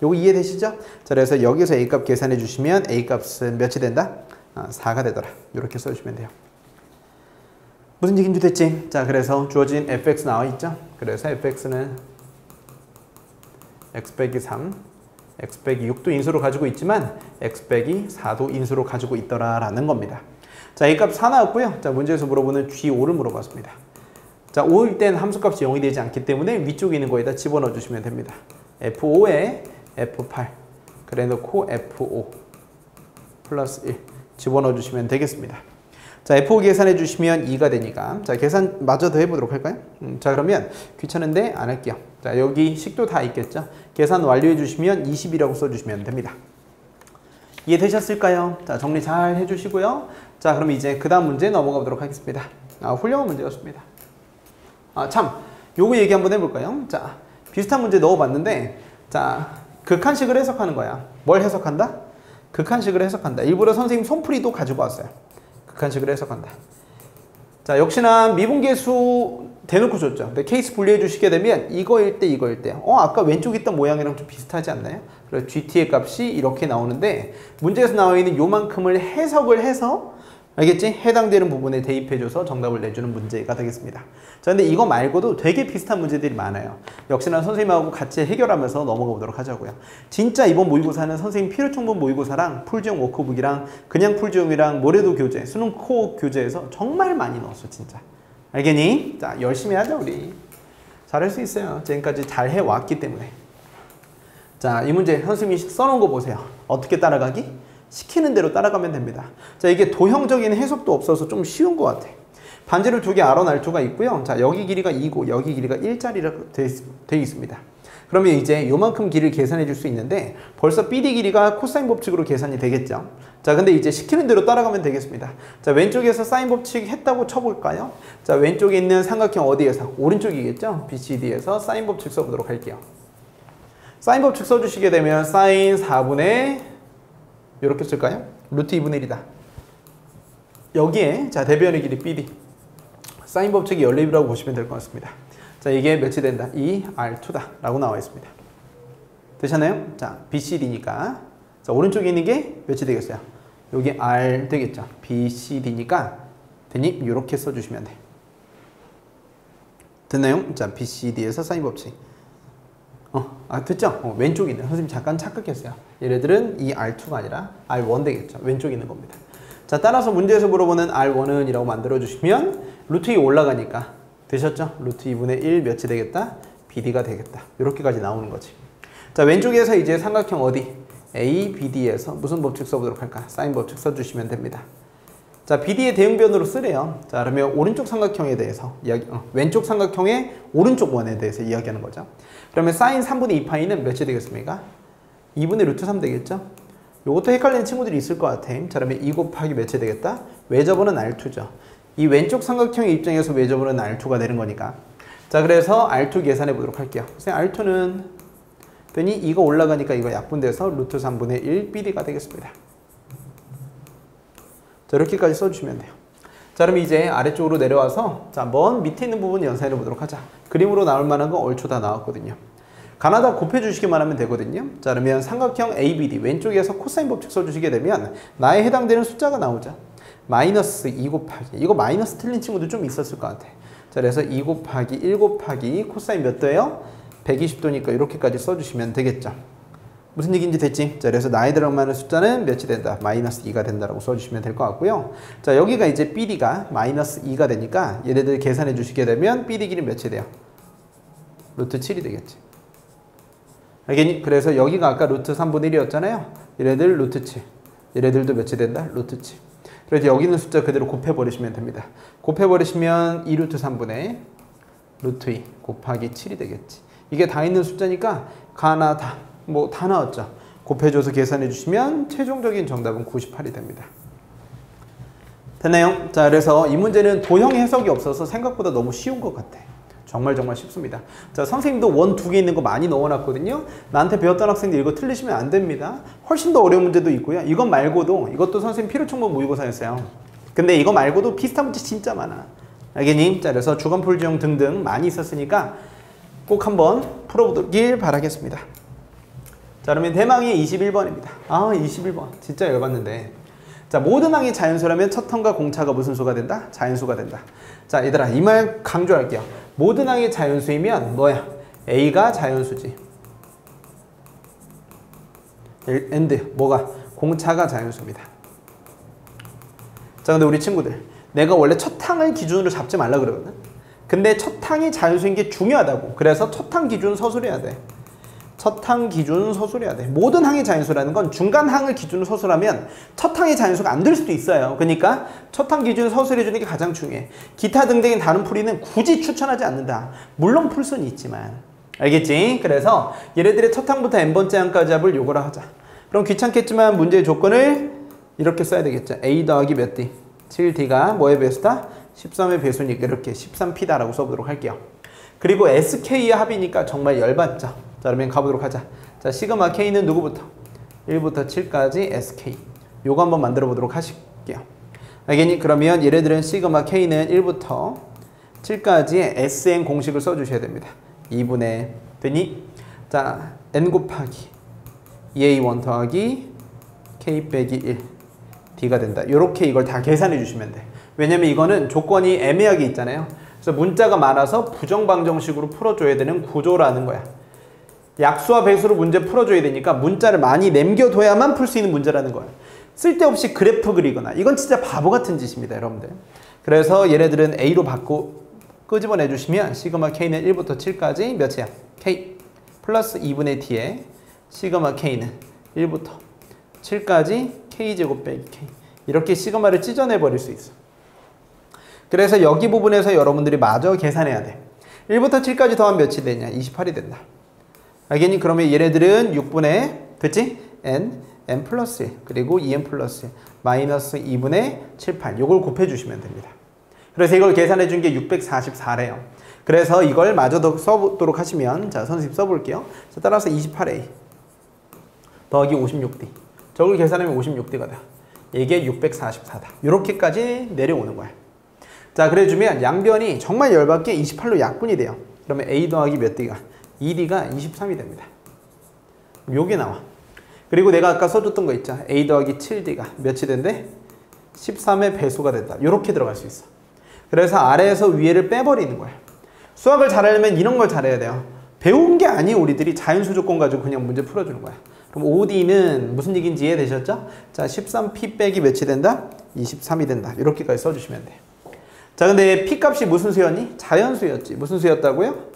요거 이해되시죠? 자, 그래서 여기서 a값 계산해 주시면 a값은 몇이 된다? 4가 되더라. 이렇게 써주시면 돼요. 무슨 얘기인지 됐지? 자, 그래서 주어진 fx 나와 있죠? 그래서 fx는 x 빼기 3, x 빼기 6도 인수로 가지고 있지만 x 빼기 4도 인수로 가지고 있더라라는 겁니다. 자, a값 4 나왔고요. 자, 문제에서 물어보는 g5를 물어봤습니다. 자, 5일 땐 함수값이 0이 되지 않기 때문에 위쪽에 있는 거에다 집어넣어 주시면 됩니다. f5에 f8 그래 놓고 f5 플러스 1 집어넣어 주시면 되겠습니다. 자, f5 계산해 주시면 2가 되니까 자, 계산 마저 더 해보도록 할까요? 자, 그러면 귀찮은데 안 할게요. 자, 여기 식도 다 있겠죠? 계산 완료해 주시면 20이라고 써주시면 됩니다. 이해되셨을까요? 자, 정리 잘 해주시고요. 자, 그럼 이제 그 다음 문제 넘어가 보도록 하겠습니다. 훌륭한 문제였습니다. 참, 요거 얘기 한번 해볼까요? 자, 비슷한 문제 넣어봤는데 자, 극한식을 해석하는 거야. 뭘 해석한다? 극한식을 해석한다. 일부러 선생님 손풀이도 가지고 왔어요. 극한식을 해석한다. 자, 역시나 미분계수 대놓고 줬죠. 근데 케이스 분리해 주시게 되면 이거일 때 이거일 때 아까 왼쪽에 있던 모양이랑 좀 비슷하지 않나요? 그래서 GT의 값이 이렇게 나오는데 문제에서 나와 있는 요만큼을 해석을 해서 알겠지? 해당되는 부분에 대입해줘서 정답을 내주는 문제가 되겠습니다. 자, 근데 이거 말고도 되게 비슷한 문제들이 많아요. 역시나 선생님하고 같이 해결하면서 넘어가 보도록 하자고요. 진짜 이번 모의고사는 선생님 필요충분 모의고사랑 풀지용 워크북이랑 그냥 풀지용이랑 모래도 교재, 수능 코어 교재에서 정말 많이 넣었어, 진짜. 알겠니? 자, 열심히 하자, 우리. 잘할 수 있어요. 지금까지 잘 해왔기 때문에. 자, 이 문제 선생님이 써놓은 거 보세요. 어떻게 따라가기? 시키는 대로 따라가면 됩니다. 자, 이게 도형적인 해석도 없어서 좀 쉬운 것 같아. 반지름 2개 R1R2가 있고요. 자, 여기 길이가 2고 여기 길이가 1짜리로 되어 있습니다. 그러면 이제 요만큼 길이를 계산해 줄 수 있는데 벌써 BD 길이가 코사인 법칙으로 계산이 되겠죠. 자, 근데 이제 시키는 대로 따라가면 되겠습니다. 자, 왼쪽에서 사인 법칙 했다고 쳐볼까요? 자, 왼쪽에 있는 삼각형 어디에서? 오른쪽이겠죠? BCD에서 사인 법칙 써보도록 할게요. 사인 법칙 써주시게 되면 사인 4분의 이렇게 쓸까요? 루트 2분의 1이다. 여기에 자, 대변의 길이 BD. 사인 법칙이 연립이라고 보시면 될 것 같습니다. 자, 이게 몇이 된다? 2R2다 라고 나와 있습니다. 되셨나요? 자, BCD니까 자, 오른쪽에 있는 게 몇이 되겠어요? 여기 R 되겠죠? BCD니까 되니? 이렇게 써주시면 돼. 됐나요? 자, BCD에서 사인 법칙. 됐죠? 왼쪽에 있는 선생님 잠깐 착각했어요. 얘네들은 이 R2가 아니라 R1 되겠죠. 왼쪽에 있는 겁니다. 자, 따라서 문제에서 물어보는 R1은 이라고 만들어주시면 루트 2 올라가니까 되셨죠? 루트 2분의 1 몇이 되겠다? BD가 되겠다. 이렇게까지 나오는 거지. 자, 왼쪽에서 이제 삼각형 어디? A, BD에서 무슨 법칙 써보도록 할까? 사인 법칙 써주시면 됩니다. 자, BD의 대응변으로 쓰래요. 자, 그러면 오른쪽 삼각형에 대해서 왼쪽 삼각형의 오른쪽 원에 대해서 이야기하는 거죠. 그러면 사인 3분의 2파이는 몇이 되겠습니까? 2분의 루트 3 되겠죠? 요것도 헷갈리는 친구들이 있을 것 같아. 자, 그러면 2 곱하기 몇이 되겠다? 외접원은 R2죠. 이 왼쪽 삼각형의 입장에서 외접원은 R2가 되는 거니까 자, 그래서 R2 계산해 보도록 할게요. 선생님, R2는 됐니? 이거 올라가니까 이거 약분돼서 루트 3분의 1 BD가 되겠습니다. 자, 이렇게까지 써주시면 돼요. 자, 그럼 이제 아래쪽으로 내려와서 자, 한번 밑에 있는 부분 연산해 보도록 하자. 그림으로 나올 만한 건 얼추 다 나왔거든요. 가나다 곱해주시기만 하면 되거든요. 자, 그러면 삼각형 ABD 왼쪽에서 코사인 법칙 써주시게 되면 나에 해당되는 숫자가 나오죠. 마이너스 2 곱하기, 이거 마이너스 틀린 친구도 좀 있었을 것 같아. 자, 그래서 2 곱하기 1 곱하기 코사인 몇 도예요? 120도니까 이렇게까지 써주시면 되겠죠. 무슨 얘기인지 됐지? 자, 그래서 나에 들어가는 숫자는 몇이 된다? 마이너스 2가 된다라고 써주시면 될 것 같고요. 자, 여기가 이제 BD가 마이너스 2가 되니까 얘네들 계산해 주시게 되면 BD 길이 몇이 돼요? 루트 7이 되겠지. 알겠니? 그래서 여기가 아까 루트 3분의 1이었잖아요. 얘네들 루트 7. 얘네들도 몇이 된다? 루트 7. 그래서 여기 있는 숫자 그대로 곱해버리시면 됩니다. 곱해버리시면 2루트 3분의 루트 2 곱하기 7이 되겠지. 이게 다 있는 숫자니까 가나 다 뭐 다 나왔죠. 곱해줘서 계산해 주시면 최종적인 정답은 98이 됩니다. 됐나요? 자, 그래서 이 문제는 도형 해석이 없어서 생각보다 너무 쉬운 것 같아. 정말 쉽습니다. 자, 선생님도 원 2개 있는 거 많이 넣어놨거든요. 나한테 배웠던 학생들 이거 틀리시면 안 됩니다. 훨씬 더 어려운 문제도 있고요. 이것 말고도 이것도 선생님 필요총목 모의고사였어요. 근데 이거 말고도 비슷한 문제 진짜 많아. 알겠니? 자, 그래서 주간풀이형 등등 많이 있었으니까 꼭 한번 풀어보길 바라겠습니다. 자, 그러면 대망의 21번입니다. 아, 21번. 진짜 열받는데. 자, 모든 항이 자연수라면 첫 턴과 공차가 무슨 수가 된다? 자연수가 된다. 자, 얘들아, 이 말 강조할게요. 모든 항이 자연수이면 뭐야? A가 자연수지. and 뭐가? 공차가 자연수입니다. 자, 근데 우리 친구들, 내가 원래 첫 항을 기준으로 잡지 말라 그러거든. 근데 첫 항이 자연수인 게 중요하다고. 그래서 첫 항 기준 서술해야 돼. 첫 항 기준 서술해야 돼. 모든 항이 자연수라는 건 중간 항을 기준으로 서술하면 첫 항이 자연수가 안 될 수도 있어요. 그러니까 첫 항 기준 서술해 주는 게 가장 중요해. 기타 등등의 다른 풀이는 굳이 추천하지 않는다. 물론 풀 수는 있지만. 알겠지? 그래서 얘네들의 첫 항부터 n번째 항까지 합을 요거라 하자. 그럼 귀찮겠지만 문제의 조건을 이렇게 써야 되겠죠. A 더하기 몇 D? 7D가 뭐의 배수다? 13의 배수니까 이렇게 13P다라고 써보도록 할게요. 그리고 SK의 합이니까 정말 열받죠. 자, 그러면 가보도록 하자. 자, 시그마 K는 누구부터? 1부터 7까지 SK. 요거 한번 만들어 보도록 하실게요. 알겠니? 그러면 얘네들은 시그마 K는 1부터 7까지의 SN 공식을 써주셔야 됩니다. 2분의 되니? 자, N 곱하기 EA1 더하기 K 빼기 1 D가 된다. 요렇게 이걸 다 계산해 주시면 돼. 왜냐면 이거는 조건이 애매하게 있잖아요. 그래서 문자가 많아서 부정방정식으로 풀어줘야 되는 구조라는 거야. 약수와 배수로 문제 풀어줘야 되니까 문자를 많이 남겨둬야만 풀 수 있는 문제라는 거야. 쓸데없이 그래프 그리거나 이건 진짜 바보 같은 짓입니다, 여러분들. 그래서 얘네들은 A로 끄집어내 주시면 시그마 K는 1부터 7까지 몇이야? K 플러스 2분의 D에 시그마 K는 1부터 7까지 K제곱 빼기 K. 이렇게 시그마를 찢어내 버릴 수 있어. 그래서 여기 부분에서 여러분들이 마저 계산해야 돼. 1부터 7까지 더하면 몇이 되냐? 28이 된다. 알겠니? 그러면 얘네들은 6분의 됐지? n 플러스 1 그리고 2n 플러스 1 마이너스 2분의 7, 8 요걸 곱해주시면 됩니다. 그래서 이걸 계산해 준 게 644래요. 그래서 이걸 마저 더 써보도록 하시면 자, 선생님 써볼게요. 자, 따라서 28a 더하기 56d 저걸 계산하면 56d가 돼. 이게 644다. 이렇게까지 내려오는 거야. 자, 그래주면 양변이 정말 열받게 28로 약분이 돼요. 그러면 a 더하기 몇 d가? 2d가 23이 됩니다. 요게 나와. 그리고 내가 아까 써줬던 거 있죠. a 더하기 7d가 몇이 된대? 13의 배수가 된다. 요렇게 들어갈 수 있어. 그래서 아래에서 위에를 빼버리는 거야. 수학을 잘하려면 이런 걸 잘해야 돼요. 배운 게 아니에요. 우리들이 자연수 조건 가지고 그냥 문제 풀어주는 거야. 그럼 5D는 무슨 얘기인지 이해되셨죠? 자, 13P 빼기 몇이 된다? 23이 된다. 이렇게까지 써주시면 돼요. 자, 근데 P 값이 무슨 수였니? 자연수였지. 무슨 수였다고요?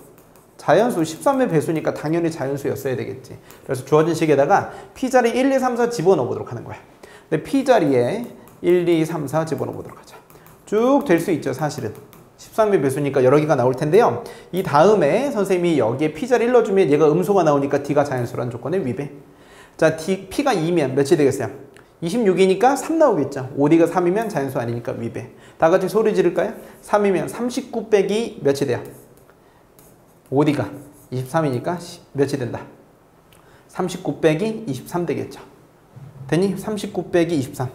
자연수 13의 배수니까 당연히 자연수였어야 되겠지. 그래서 주어진 식에다가 P자리 1, 2, 3, 4 집어넣어 보도록 하는 거야. 근데 P자리에 1, 2, 3, 4 집어넣어 보도록 하자. 쭉 될 수 있죠, 사실은. 13의 배수니까 여러 개가 나올 텐데요. 이 다음에 선생님이 여기에 P자리 1 넣어주면 얘가 음수가 나오니까 D가 자연수라는 조건에 위배. 자, P가 2면 몇이 되겠어요? 26이니까 3 나오겠죠. 5D가 3이면 자연수 아니니까 위배. 다 같이 소리 지를까요? 3이면 39 빼기 몇이 돼요? 어디가? 23이니까 몇이 된다? 39 빼기 23 되겠죠. 되니? 39 빼기 23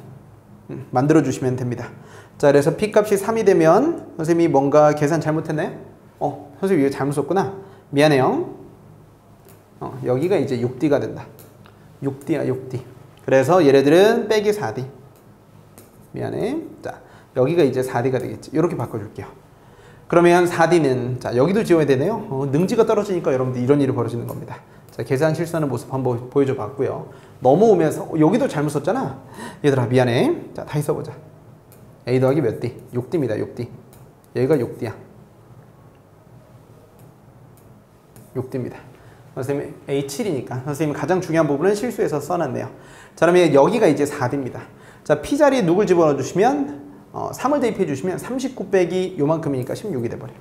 만들어주시면 됩니다. 자, 그래서 P값이 3이 되면 선생님이 뭔가 계산 잘못했나요? 선생님 이거 잘못 썼구나. 미안해요. 여기가 이제 6D가 된다. 6D야 6D. 그래서 얘네들은 빼기 4D. 미안해. 자, 여기가 이제 4D가 되겠지. 이렇게 바꿔줄게요. 그러면 4D는 자, 여기도 지워야 되네요. 능지가 떨어지니까 여러분들 이런 일이 벌어지는 겁니다. 자, 계산 실수하는 모습 한번 보여줘 봤고요. 넘어오면서 여기도 잘못 썼잖아. 얘들아 미안해. 자, 다시 써보자. A 더하기 몇 D? 6D입니다. 6D. 여기가 6D야. 6D입니다. 선생님 A7이니까 선생님 가장 중요한 부분은 실수해서 써놨네요. 자, 그러면 여기가 이제 4D입니다. 자, P자리에 누굴 집어넣어 주시면 3을 대입해 주시면 39 빼기 요만큼이니까 16이 돼버려요.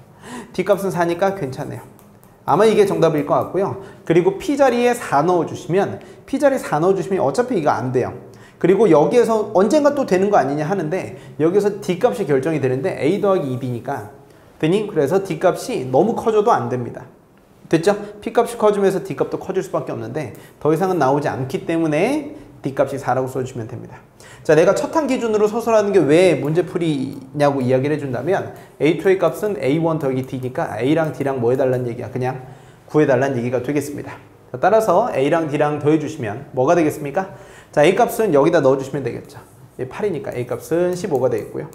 D값은 4니까 괜찮네요. 아마 이게 정답일 것 같고요. 그리고 P자리에 4 넣어주시면 P자리에 4 넣어주시면 어차피 이거 안 돼요. 그리고 여기에서 언젠가 또 되는 거 아니냐 하는데 여기서 D값이 결정이 되는데 A 더하기 2B니까 되니? 그래서 D값이 너무 커져도 안 됩니다. 됐죠? P값이 커지면서 D값도 커질 수밖에 없는데 더 이상은 나오지 않기 때문에 D값이 4라고 써주시면 됩니다. 자, 내가 첫 항 기준으로 서술하는 게 왜 문제풀이냐고 이야기를 해준다면 A2의 값은 A1 더하기 D니까 A랑 D랑 뭐 해달라는 얘기야? 그냥 구해달라는 얘기가 되겠습니다. 자, 따라서 A랑 D랑 더해주시면 뭐가 되겠습니까? 자, A 값은 여기다 넣어주시면 되겠죠. 8이니까 A 값은 15가 되겠고요.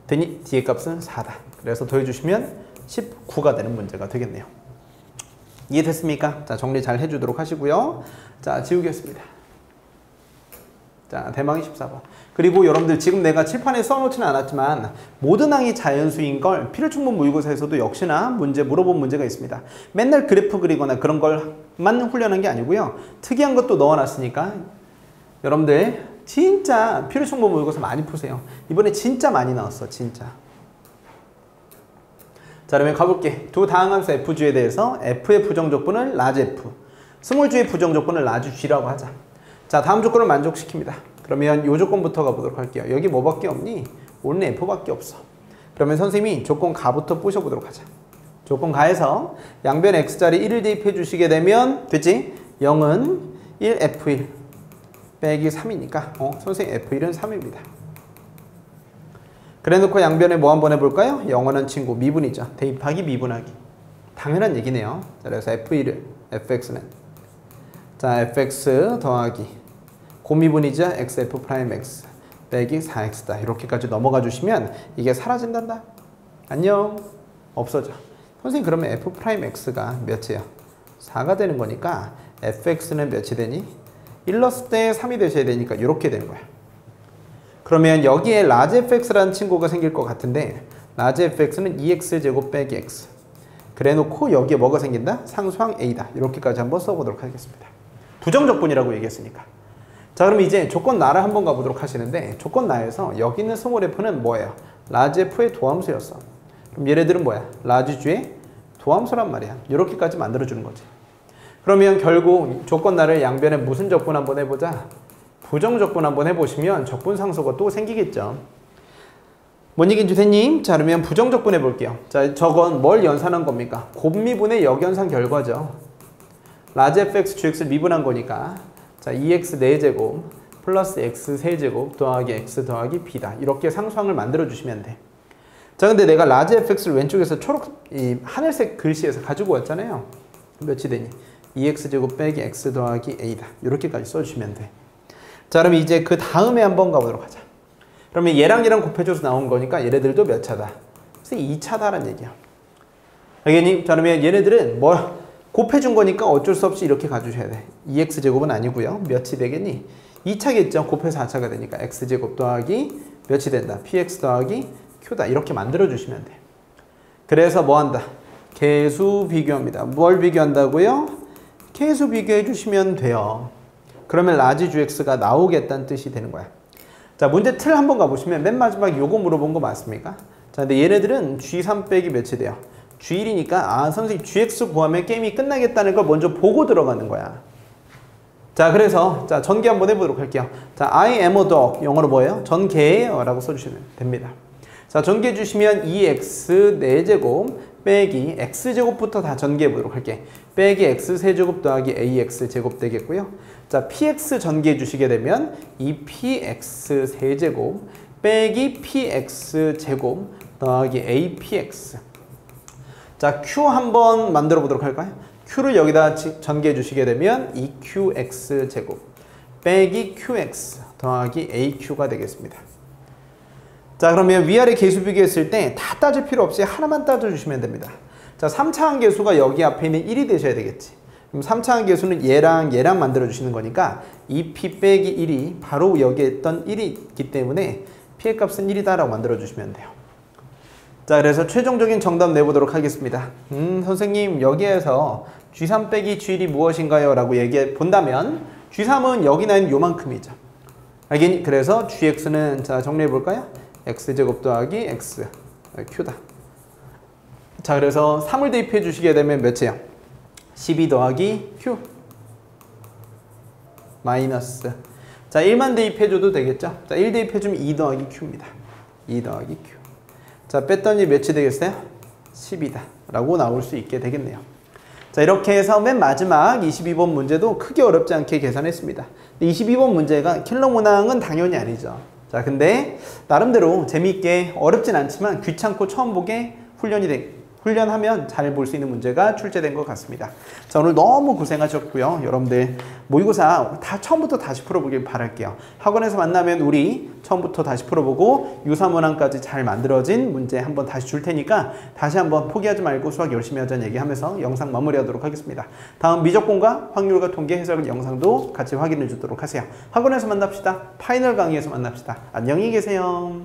되니 D의 값은 4다. 그래서 더해주시면 19가 되는 문제가 되겠네요. 이해됐습니까? 자, 정리 잘 해주도록 하시고요. 자, 지우겠습니다. 자, 대망이 14번. 그리고 여러분들 지금 내가 칠판에 써놓지는 않았지만 모든 항이 자연수인 걸 필요충분 모의고사에서도 역시나 물어본 문제가 있습니다. 맨날 그래프 그리거나 그런 걸만 훈련한 게 아니고요. 특이한 것도 넣어놨으니까 여러분들 진짜 필요충분 모의고사 많이 푸세요. 이번에 진짜 많이 나왔어. 진짜. 자, 그러면 가볼게. 두 다항함수 F주에 대해서 F의 부정조건을 large F, 스몰주의 부정조건을 large G라고 하자. 자, 다음 조건을 만족시킵니다. 그러면 이 조건부터 가보도록 할게요. 여기 뭐밖에 없니? only F밖에 없어. 그러면 선생님이 조건 가부터 부셔보도록 하자. 조건 가에서 양변 X자리 1을 대입해 주시게 되면 됐지? 0은 1 F1 빼기 3이니까 선생님 F1은 3입니다. 그래 놓고 양변에 뭐 한번 해볼까요? 영원한 친구 미분이죠. 대입하기 미분하기. 당연한 얘기네요. 자, 그래서 F1은 fx는 자, fx 더하기 고미분이죠. xf 프라임 x 빼기 4x다. 이렇게까지 넘어가 주시면 이게 사라진단다. 안녕. 없어져. 선생님 그러면 f 프라임 x가 몇이에요? 4가 되는 거니까 fx는 몇이 되니? 1 넣었을 때 3이 되셔야 되니까 이렇게 되는 거야. 그러면 여기에 large fx라는 친구가 생길 것 같은데 large fx는 2x제곱 빼기 x. 그래 놓고 여기에 뭐가 생긴다? 상수항 a다. 이렇게까지 한번 써보도록 하겠습니다. 부정조건이라고 얘기했으니까. 자, 그럼 이제 조건 나를 한번 가보도록 하시는데 조건 나에서 여기 있는 스몰 f는 뭐예요? large f의 도함수였어. 그럼 얘네들은 뭐야? large g의 도함수란 말이야. 이렇게까지 만들어주는 거지. 그러면 결국 조건 나를 양변에 무슨 적분 한번 해보자? 부정적분 한번 해보시면 적분상수가 또 생기겠죠. 뭔 얘기인지 됐니? 자, 그러면 부정적분 해볼게요. 자, 저건 뭘 연산한 겁니까? 곱미분의 역연산 결과죠. large fx gx를 미분한 거니까 자, 2x 4제곱 플러스 x 3제곱 더하기 x 더하기 b다. 이렇게 상수항을 만들어 주시면 돼. 자, 근데 내가 large fx를 왼쪽에서 이 하늘색 글씨에서 가지고 왔잖아요. 몇이 되니? 2x제곱 빼기 x 더하기 a다. 이렇게까지 써주시면 돼. 자, 그럼 이제 그 다음에 한번 가보도록 하자. 그러면 얘랑 얘랑 곱해줘서 나온 거니까 얘네들도 몇 차다? 그래서 2차다라는 얘기야. 알겠니? 자, 그러면 얘네들은 뭐 곱해준 거니까 어쩔 수 없이 이렇게 가주셔야 돼. 2x제곱은 아니고요. 몇이 되겠니? 2차겠죠. 곱해서 4차가 되니까 x제곱 더하기 몇이 된다? px 더하기 q다. 이렇게 만들어주시면 돼. 그래서 뭐 한다? 계수 비교합니다. 뭘 비교한다고요? 계수 비교해 주시면 돼요. 그러면 large gx가 나오겠다는 뜻이 되는 거야. 자, 문제 틀 한번 가보시면 맨 마지막 요거 물어본 거 맞습니까? 자, 근데 얘네들은 g3 빼기 몇이 돼요? g1이니까 아, 선생님 gx 구하면 게임이 끝나겠다는 걸 먼저 보고 들어가는 거야. 자, 그래서 자, 전개 한번 해보도록 할게요. 자, I am a dog. 영어로 뭐예요? 전개예요 라고 써주시면 됩니다. 자, 전개해 주시면 2x 4제곱 빼기 x제곱부터 다 전개해 보도록 할게. 빼기 x세제곱 더하기 ax제곱 되겠고요. 자, px 전개해 주시게 되면 이 px세제곱 빼기 px제곱 더하기 apx. 자, q 한번 만들어 보도록 할까요? q를 여기다 전개해 주시게 되면 2qx제곱 빼기 qx 더하기 aq가 되겠습니다. 자, 그러면 위아래 계수 비교했을 때 다 따질 필요 없이 하나만 따져주시면 됩니다. 자, 3차항 계수가 여기 앞에 있는 1이 되셔야 되겠지. 그럼 3차항 계수는 얘랑 얘랑 만들어주시는 거니까 2p 빼기 1이 바로 여기에 있던 1이 있기 때문에 p의 값은 1이다 라고 만들어주시면 돼요. 자, 그래서 최종적인 정답 내보도록 하겠습니다. 선생님, 여기에서 G3 빼기 G1이 무엇인가요? 라고 얘기해 본다면 G3은 여기 나 있는 요만큼이죠. 알겠니? 그래서 GX는 자, 정리해 볼까요? X제곱 더하기 X Q다. 자, 그래서 3을 대입해 주시게 되면 몇이에요? 12 더하기 Q 마이너스. 자, 1만 대입해 줘도 되겠죠? 자, 1 대입해 주면 2 더하기 Q입니다. 2 더하기 Q. 자, 뺐더니 몇이 되겠어요? 10이다 라고 나올 수 있게 되겠네요. 자, 이렇게 해서 맨 마지막 22번 문제도 크게 어렵지 않게 계산했습니다. 22번 문제가 킬러 문항은 당연히 아니죠. 자, 근데 나름대로 재미있게 어렵진 않지만 귀찮고 처음 보게 훈련하면 잘 볼 수 있는 문제가 출제된 것 같습니다. 자, 오늘 너무 고생하셨고요. 여러분들 모의고사 다 처음부터 다시 풀어보길 바랄게요. 학원에서 만나면 우리 처음부터 다시 풀어보고 유사문항까지 잘 만들어진 문제 한번 다시 줄 테니까 다시 한번 포기하지 말고 수학 열심히 하자는 얘기하면서 영상 마무리하도록 하겠습니다. 다음 미적분과 확률과 통계 해석 영상도 같이 확인해 주도록 하세요. 학원에서 만납시다. 파이널 강의에서 만납시다. 안녕히 계세요.